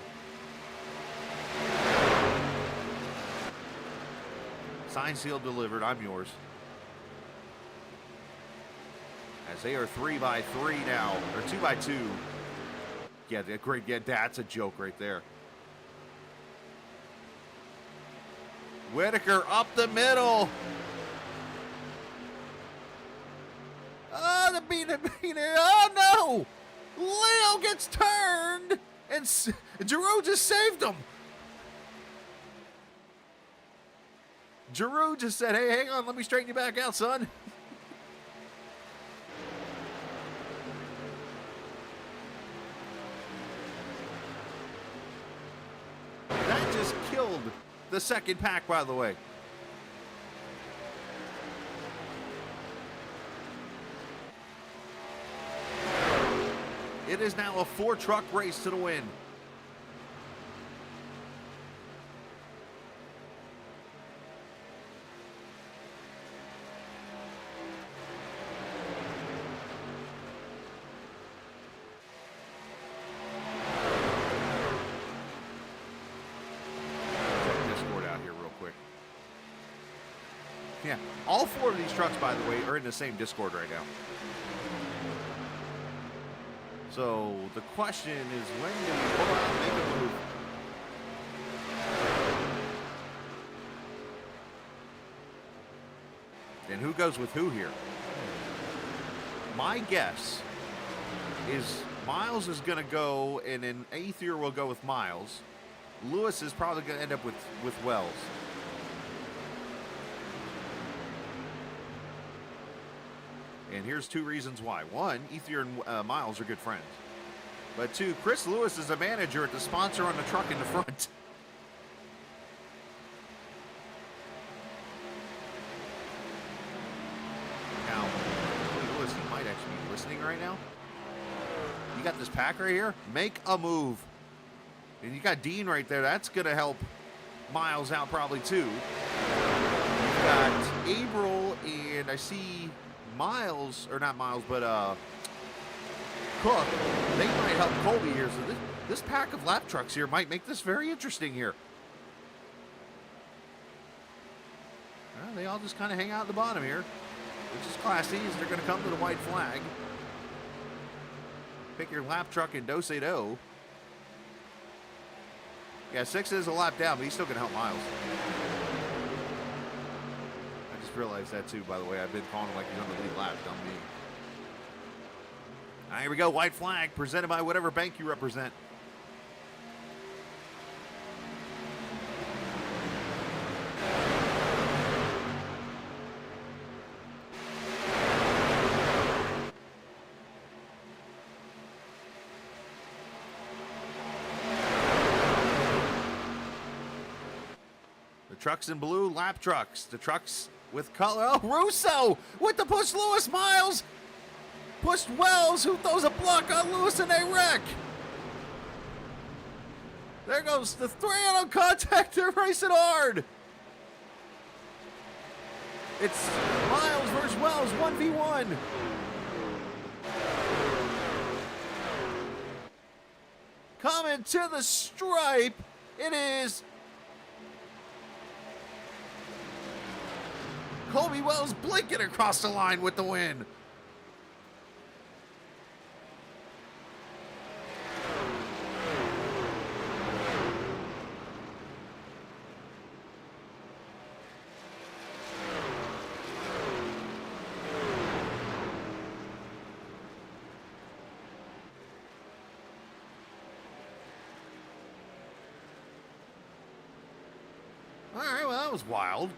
Signed, sealed, delivered. I'm yours. As they are 3x3 now, or 2x2. Yeah, great. Yeah, that's a joke right there. Whitaker up the middle. Oh, the beater. Oh, no. Leo gets turned, and Giroux just saved him. Giroux just said, hey, hang on, let me straighten you back out, son. That just killed the second pack, by the way. It is now a 4-truck race to the win. Yeah, all 4 of these trucks, by the way, are in the same Discord right now. So the question is, when do we pull out and make a move? And who goes with who here? My guess is Miles is going to go, and then Aether will go with Miles. Lewis is probably going to end up with Wells. And here's 2 reasons why. 1, Ether and Miles are good friends. But 2, Chris Lewis is a manager at the sponsor on the truck in the front. Now, Lewis, you might actually be listening right now. You got this pack right here. Make a move. And you got Dean right there. That's going to help Miles out probably too. You've got April, and I see Miles, or not Miles, but Cook. They might help Colby here. So this pack of lap trucks here might make this very interesting here. Well, they all just kind of hang out at the bottom here, which is classy, as they're going to come to the white flag. Pick your lap truck in do-say-do. Yeah, 6 is a lap down, but he's still going to help Miles. I just realized that too, by the way. I've been calling him like he's on the lead lap. Dumb me. All right, here we go. White flag presented by whatever bank you represent. Trucks in blue, lap trucks. The trucks with color. Oh, Russo with the push Lewis. Miles pushed Wells, who throws a block on Lewis, and they wreck. There goes the 3 on contact. They're racing hard. It's Miles versus Wells, 1v1. Coming to the stripe. It is Colby Wells blinking across the line with the win. All right, well, that was wild.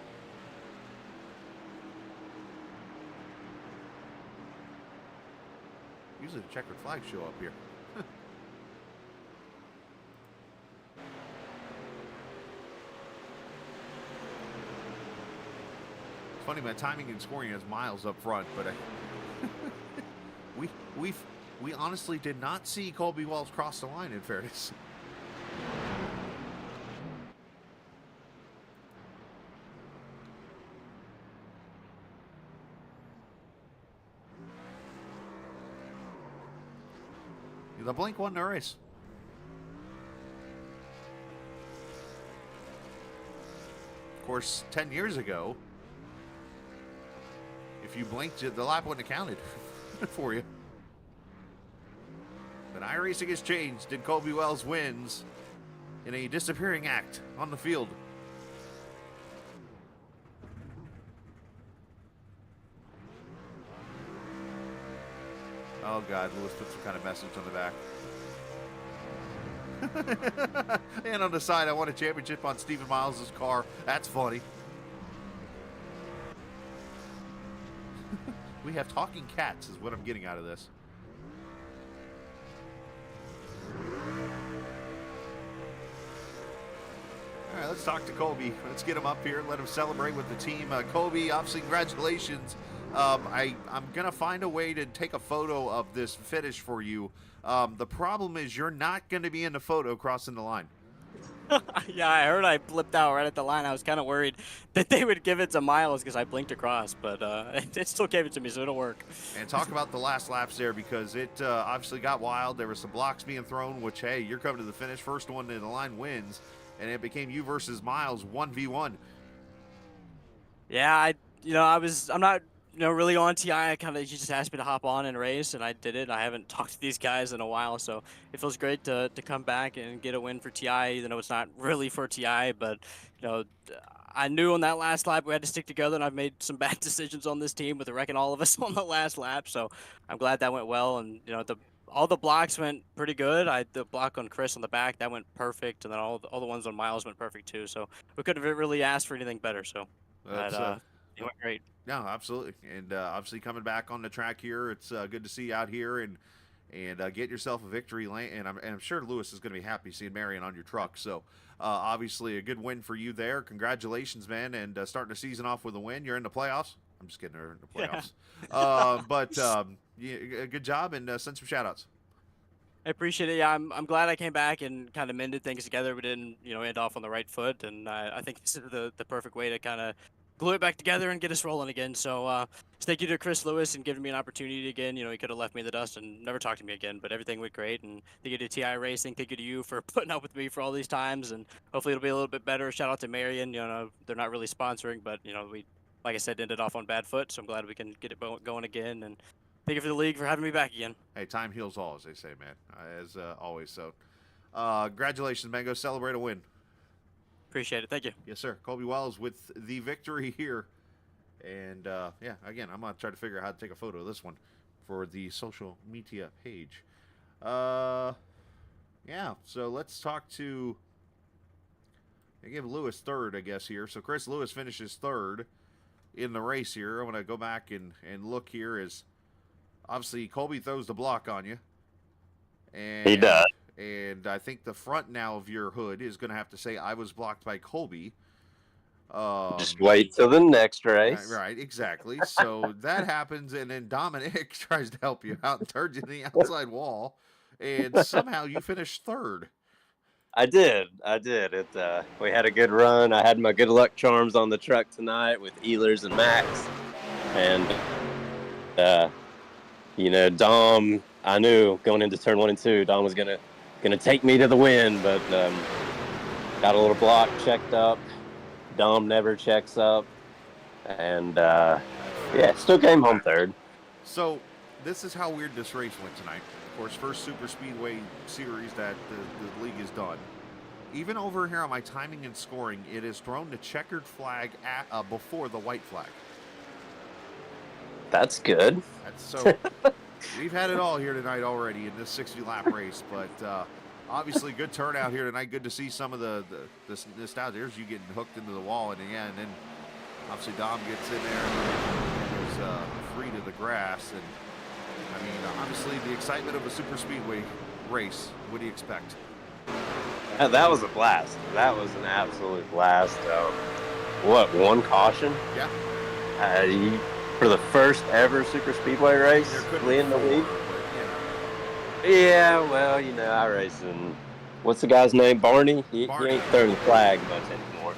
Usually the checkered flags show up here. It's funny, my timing and scoring has Miles up front, but we honestly did not see Colby Wells cross the line, in fairness. The Blink won the race. Of course, 10 years ago, if you blinked, the lap wouldn't have counted for you. But iRacing has changed, and Colby Wells wins in a disappearing act on the field. Oh, God, Lewis put some kind of message on the back. And on the side, I won a championship on Stephen Miles' car. That's funny. We have talking cats is what I'm getting out of this. All right, let's talk to Colby. Let's get him up here and let him celebrate with the team. Colby, obviously, congratulations I'm gonna find a way to take a photo of this finish for you. The problem is you're not gonna be in the photo crossing the line. Yeah, I heard I blipped out right at the line. I was kind of worried that they would give it to Miles because I blinked across, but it still gave it to me, so it'll work. And talk about the last laps there, because it obviously got wild. There were some blocks being thrown, which, hey, you're coming to the finish. First one to the line wins, and it became you versus Miles 1v1. Yeah, I'm not, really on TI. I kind of, he just asked me to hop on and race, and I did it. I haven't talked to these guys in a while, so it feels great to come back and get a win for TI, even though it's not really for TI. But, you know, I knew on that last lap we had to stick together, and I've made some bad decisions on this team with wrecking all of us on the last lap. So I'm glad that went well, and all the blocks went pretty good. The block on Chris on the back, that went perfect, and then all the ones on Miles went perfect too. So we couldn't have really asked for anything better. So That's that it went great. No, absolutely, and obviously coming back on the track here, it's good to see you out here and get yourself a victory lane. And I'm sure Lewis is going to be happy seeing Marion on your truck. So obviously a good win for you there. Congratulations, man, and starting the season off with a win. You're in the playoffs. I'm just kidding, they're in the playoffs. Yeah, good job, and send some shout outs. I appreciate it. Yeah, I'm glad I came back and kind of mended things together. We didn't, end off on the right foot, and I think this is the perfect way to kind of glue it back together and get us rolling again. So thank you to Chris Lewis and giving me an opportunity again. He could have left me in the dust and never talked to me again, but everything went great. And thank you to TI Racing. Thank you to you for putting up with me for all these times, and hopefully it'll be a little bit better. Shout out to Marion. They're not really sponsoring, but we, like I said, ended off on bad foot. So I'm glad we can get it going again. And thank you for the league for having me back again. Hey, time heals all, as they say, man, as always. So congratulations, man. Go celebrate a win. Appreciate it. Thank you. Yes, sir. Colby Wells with the victory here. And, yeah, again, I'm going to try to figure out how to take a photo of this one for the social media page. Yeah, so let's talk to... I give Lewis third, I guess, here. So Chris Lewis finishes third in the race here. I'm going to go back and look here as... Obviously, Colby throws the block on you. And, he does. And I think the front now of your hood is going to have to say, I was blocked by Colby. Just wait till the next race. Right, exactly. So that happens, and then Dominic tries to help you out and turns you to the outside wall, and somehow you finish third. I did. We had a good run. I had my good luck charms on the truck tonight with Ehlers and Max. And, Dom, I knew going into turn 1 and 2, Dom was gonna take me to the win, but got a little block checked up. Dom never checks up, and still came home third. So this is how weird this race went tonight. Of course, first Super Speedway series that the league has done. Even over here on my timing and scoring, it has thrown the checkered flag before the white flag. That's good. So we've had it all here tonight already in this 60-lap race, but obviously good turnout here tonight. Good to see some of the nostalgia. There's you getting hooked into the wall, and again, then obviously Dom gets in there and is free to the grass. And I mean, obviously the excitement of a super speedway race. What do you expect? That was a blast. That was an absolute blast. One caution? Yeah. For the first ever super speedway race, leading the league. Yeah, well, iRacing. What's the guy's name? Barney? He ain't throwing the flag much anymore.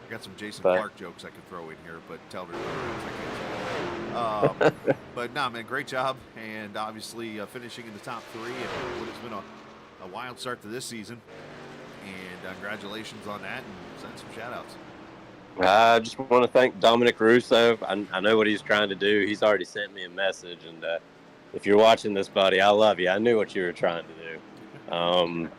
I got some Jason Clark jokes I could throw in here, but tell her I can't. But no, man, great job, and obviously finishing in the top 3, and what has been a wild start to this season. And congratulations on that, and send some shout-outs. I just want to thank Dominic Russo. I know what he's trying to do. He's already sent me a message, and if you're watching this, buddy, I love you. I knew what you were trying to do.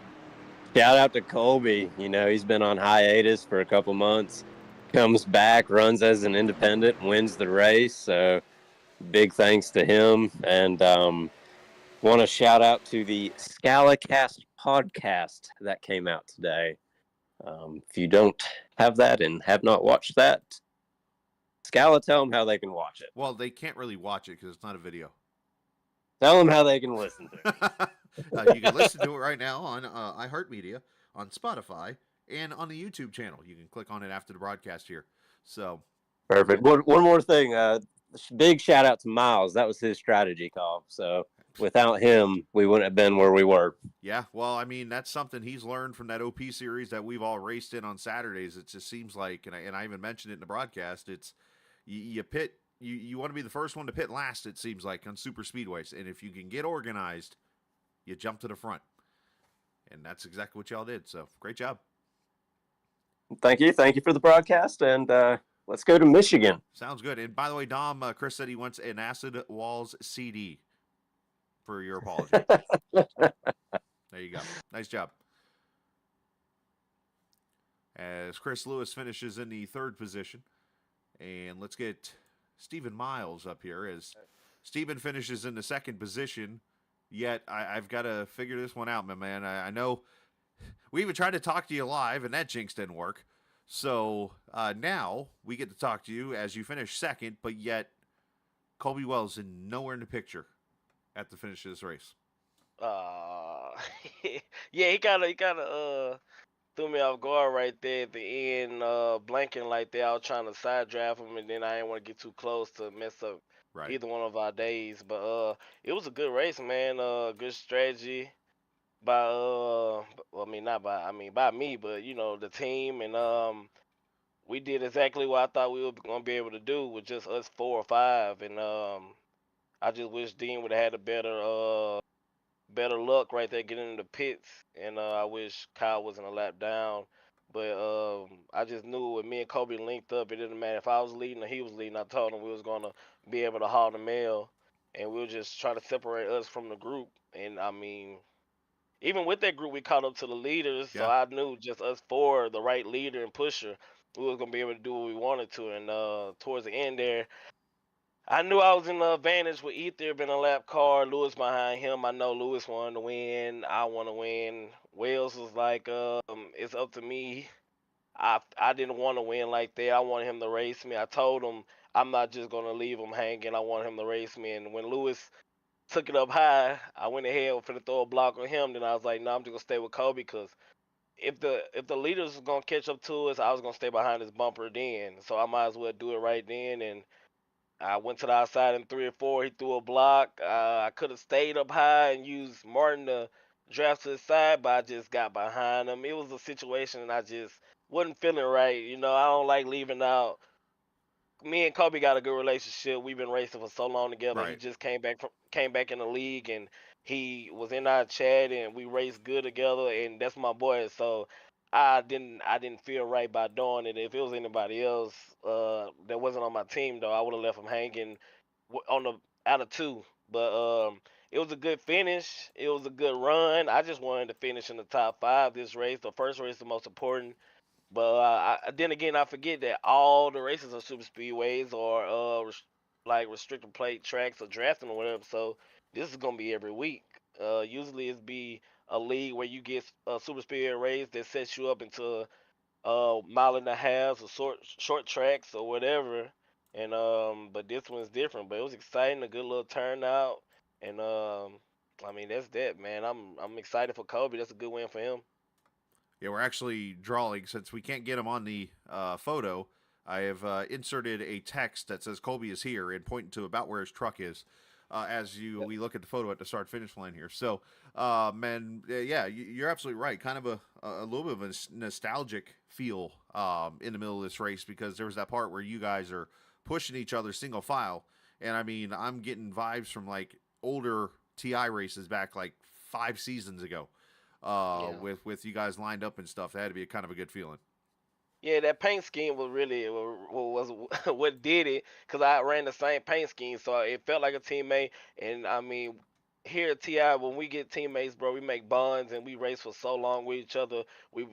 Shout out to Colby. He's been on hiatus for a couple months. Comes back, runs as an independent, wins the race. So big thanks to him. And want to shout out to the ScalaCast podcast that came out today. If you don't have that and have not watched that, Scala, tell them how they can watch it. Well, they can't really watch it because it's not a video. Tell them how they can listen to it. You can listen to it right now on iHeartMedia, on Spotify, and on the YouTube channel. You can click on it after the broadcast here. So Perfect. One more thing. Big shout out to Miles. That was his strategy call. So without him, we wouldn't have been where we were. Yeah, well, I mean, that's something he's learned from that OP series that we've all raced in on Saturdays. It just seems like, and I even mentioned it in the broadcast, it's you pit, you want to be the first one to pit last, it seems like, on super speedways. And if you can get organized, you jump to the front. And that's exactly what y'all did. So great job. Thank you. Thank you for the broadcast. And let's go to Michigan. Sounds good. And by the way, Dom, Chris said he wants an Acid Walls CD for your apology. There you go. Nice job. As Chris Lewis finishes in the third position. And let's get Stephen Miles up here as Stephen finishes in the second position. Yet I've got to figure this one out, my man. I know we even tried to talk to you live, and that jinx didn't work. So now we get to talk to you as you finish second, but yet Colby Wells is nowhere in the picture at the finish of this race. Yeah, he kind of threw me off guard right there at the end, blanking like that. I was trying to side draft him, and then I didn't want to get too close to mess up either one of our days. But it was a good race, man. Good strategy by by me, but the team, and we did exactly what I thought we were gonna be able to do with just us 4 or 5, and I just wish Dean would have had a better luck right there getting in the pits, and I wish Kyle wasn't a lap down. But I just knew when me and Kobe linked up, it didn't matter if I was leading or he was leading. I told him we was gonna be able to haul the mail, and we were just trying to separate us from the group. And I mean, even with that group, we caught up to the leaders, so I knew just us 4, the right leader and pusher, we was gonna be able to do what we wanted to. And towards the end there, I knew I was in the advantage with Ether being a lap car, Lewis behind him. I know Lewis wanted to win. I want to win. Wells was like, it's up to me. I didn't want to win like that. I wanted him to race me. I told him I'm not just gonna leave him hanging. I want him to race me. And when Lewis took it up high, I went ahead for the throw a block on him. Then I was like, no, I'm just gonna stay with Kobe because if the leaders was gonna catch up to us, I was gonna stay behind his bumper then. So I might as well do it right then. And I went to the outside in 3 or 4. He threw a block. I could have stayed up high and used Martin to draft to his side, but I just got behind him. It was a situation and I just wasn't feeling right. I don't like leaving out. Me and Kobe got a good relationship. We've been racing for so long together. He just came back in the league, and he was in our chat, and we raced good together, and that's my boy. So I didn't feel right by doing it. If it was anybody else that wasn't on my team, though, I would have left him hanging on the out of 2. But it was a good finish. It was a good run. I just wanted to finish in the top 5 this race. The first race is the most important. But then again, I forget that all the races are super speedways or like restricted plate tracks or drafting or whatever. So this is gonna be every week. Usually it's be a league where you get a super speedway race that sets you up into mile and a half or short tracks or whatever. And but this one's different. But it was exciting, a good little turnout, and I mean that's that, man. I'm excited for Kobe. That's a good win for him. Yeah, we're actually drawing since we can't get him on the photo. I have inserted a text that says Colby is here and pointing to about where his truck is we look at the photo at the start finish line here. So, man, yeah, you're absolutely right. Kind of a little bit of a nostalgic feel in the middle of this race because there was that part where you guys are pushing each other single file, and I mean, I'm getting vibes from like older TI races back like 5 seasons ago. With you guys lined up and stuff. That had to be kind of a good feeling. Yeah, that paint scheme was really was what did it because I ran the same paint scheme, so it felt like a teammate. And I mean, here at TI, when we get teammates, bro, we make bonds and we race for so long with each other. We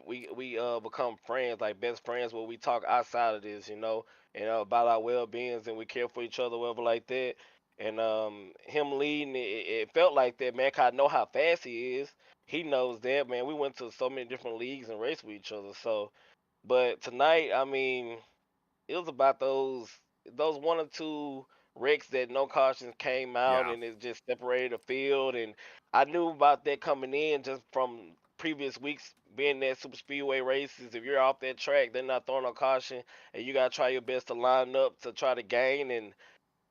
become friends, like best friends, where we talk outside of this, and about our well beings and we care for each other, whatever like that. And him leading, it felt like that, man. 'Cause I know how fast he is. He knows that, man. We went to so many different leagues and raced with each other, so. But tonight, I mean, it was about those 1 or 2 wrecks that no cautions came out and it just separated the field. And I knew about that coming in just from previous weeks being at super speedway races, if you're off that track, they're not throwing a caution, and you gotta try your best to line up to try to gain. And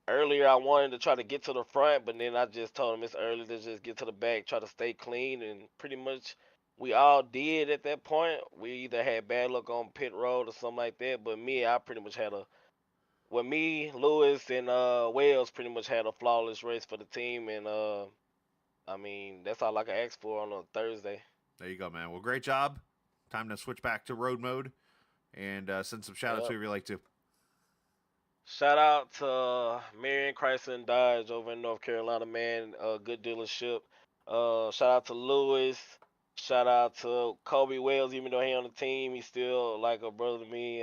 earlier I wanted to try to get to the front, but then I just told him it's early to just get to the back, try to stay clean, and pretty much we all did at that point. We either had bad luck on pit road or something like that, but I pretty much had a well, me, Lewis, and Wells pretty much had a flawless race for the team, and I mean that's all I can ask for on a Thursday. There you go, man. Well, great job. Time to switch back to road mode and send some shout outs Yep. whoever you like to. Shout out to Marion Chrysler and Dodge over in North Carolina, man. Good dealership. Shout out to Lewis. Shout out to Kobe Wells, even though he on the team, he's still like a brother to me.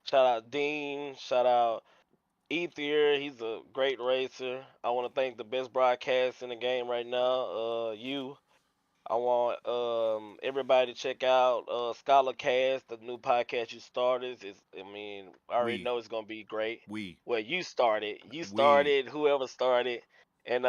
Shout out Dean. Shout out Ethier. He's a great racer. I want to thank the best broadcast in the game right now. You. I want everybody to check out Scholarcast, the new podcast you started. I already We. know it's gonna be great. We. Well, you started. We. Whoever started. And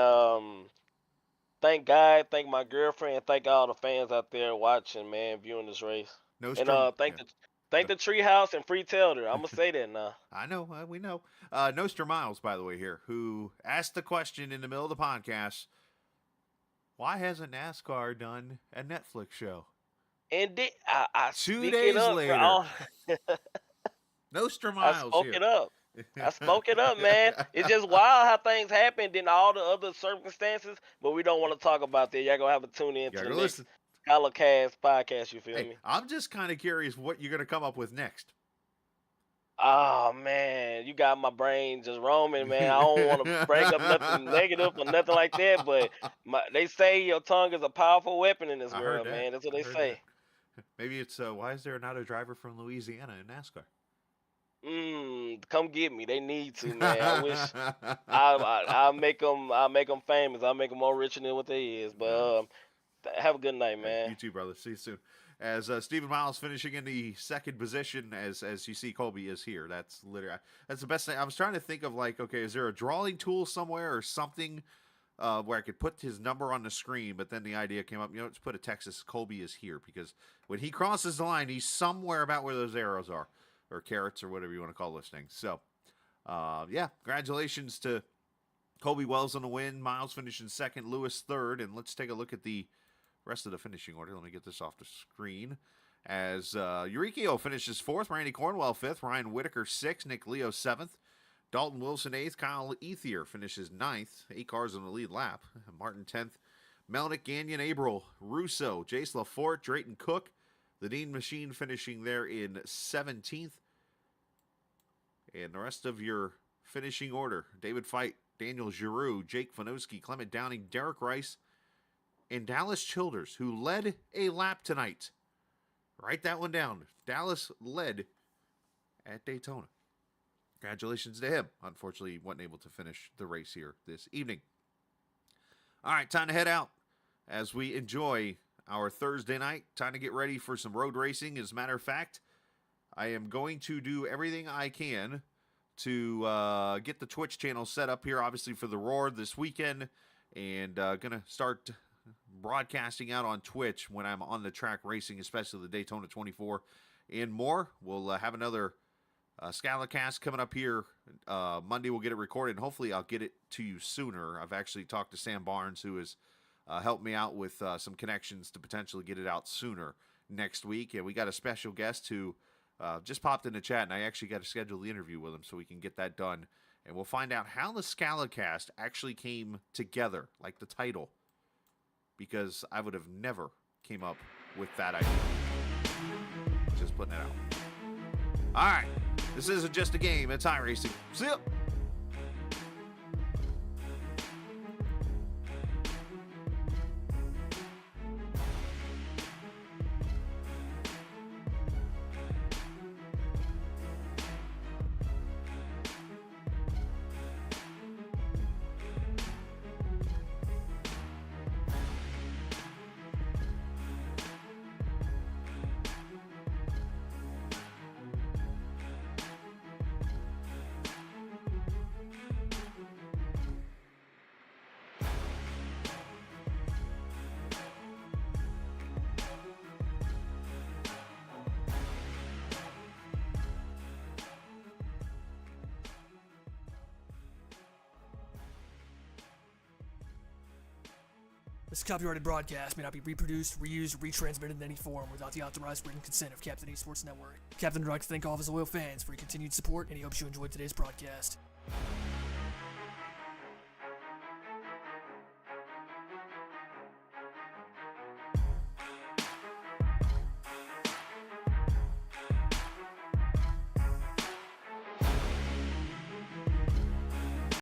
thank God, thank my girlfriend, thank all the fans out there watching, man, viewing this race. No And strum. thank Yeah. thank the Treehouse and Free Telder. I'm gonna say that now. I know. We know. Noster Miles, by the way, here, who asked the question in the middle of the podcast, why hasn't NASCAR done a Netflix show? And I 2 speak days it up, later. bro. Noster I Miles spoke here. it up. I spoke it up, man. It's just wild how things happen in all the other circumstances, but we don't want to talk about that. Y'all gonna have to tune in to Yeah, the go next listen. Scholarcast podcast. You feel Hey, me? I'm just kind of curious what you're going to come up with next. Oh man, you got my brain just roaming, man. I don't want to bring up nothing negative or nothing like that, but they say your tongue is a powerful weapon in this I heard world, that. man. That's what I they heard say. that. Maybe it's why is there not a driver from Louisiana in NASCAR? Come get me. They need to, man. I wish I'll make them famous. I'll make them more richer than what they is. But have a good night, Hey, man. you too, brother. See you soon. As Stephen Miles finishing in the second position, as you see, Colby is here. That's literally the best thing. I was trying to think of okay, is there a drawing tool somewhere or something where I could put his number on the screen? But then the idea came up, let's put a Texas. Colby is here because when he crosses the line, he's somewhere about where those arrows are, or carrots, or whatever you want to call those things. So, yeah, congratulations to Colby Wells on the win. Miles finishing second, Lewis third, and let's take a look at the rest of the finishing order. Let me get this off the screen. As Eurykio finishes fourth, Randy Cornwell fifth, Ryan Whitaker sixth, Nick Leo seventh, Dalton Wilson eighth, Kyle Ethier finishes ninth, 8 cars on the lead lap, Martin 10th, Melnick, Gagnon, Abril, Russo, Jace Lafort, Drayton Cook, the Dean Machine finishing there in 17th, and the rest of your finishing order, David Fite, Daniel Giroux, Jake Fanowski, Clement Downing, Derek Rice, and Dallas Childers, who led a lap tonight. Write that one down. Dallas led at Daytona. Congratulations to him. Unfortunately, he wasn't able to finish the race here this evening. All right, time to head out as we enjoy our Thursday night. Time to get ready for some road racing. As a matter of fact, I am going to do everything I can to get the Twitch channel set up here, obviously, for the Roar this weekend, and going to start broadcasting out on Twitch when I'm on the track racing, especially the Daytona 24 and more. We'll have another Scalacast coming up here Monday. We'll get it recorded, and hopefully I'll get it to you sooner. I've actually talked to Sam Barnes, who has helped me out with some connections to potentially get it out sooner next week. And we got a special guest who just popped in the chat, and I actually got to schedule the interview with him so we can get that done. And we'll find out how the Scalacast actually came together, like the title, because I would have never came up with that idea. Just putting it out. All right. This isn't just a game. It's iRacing. See ya. This copyrighted broadcast may not be reproduced, reused, or retransmitted in any form without the authorized written consent of Captain Esports Network. Captain would like to thank all of his loyal fans for your continued support, and he hopes you enjoyed today's broadcast.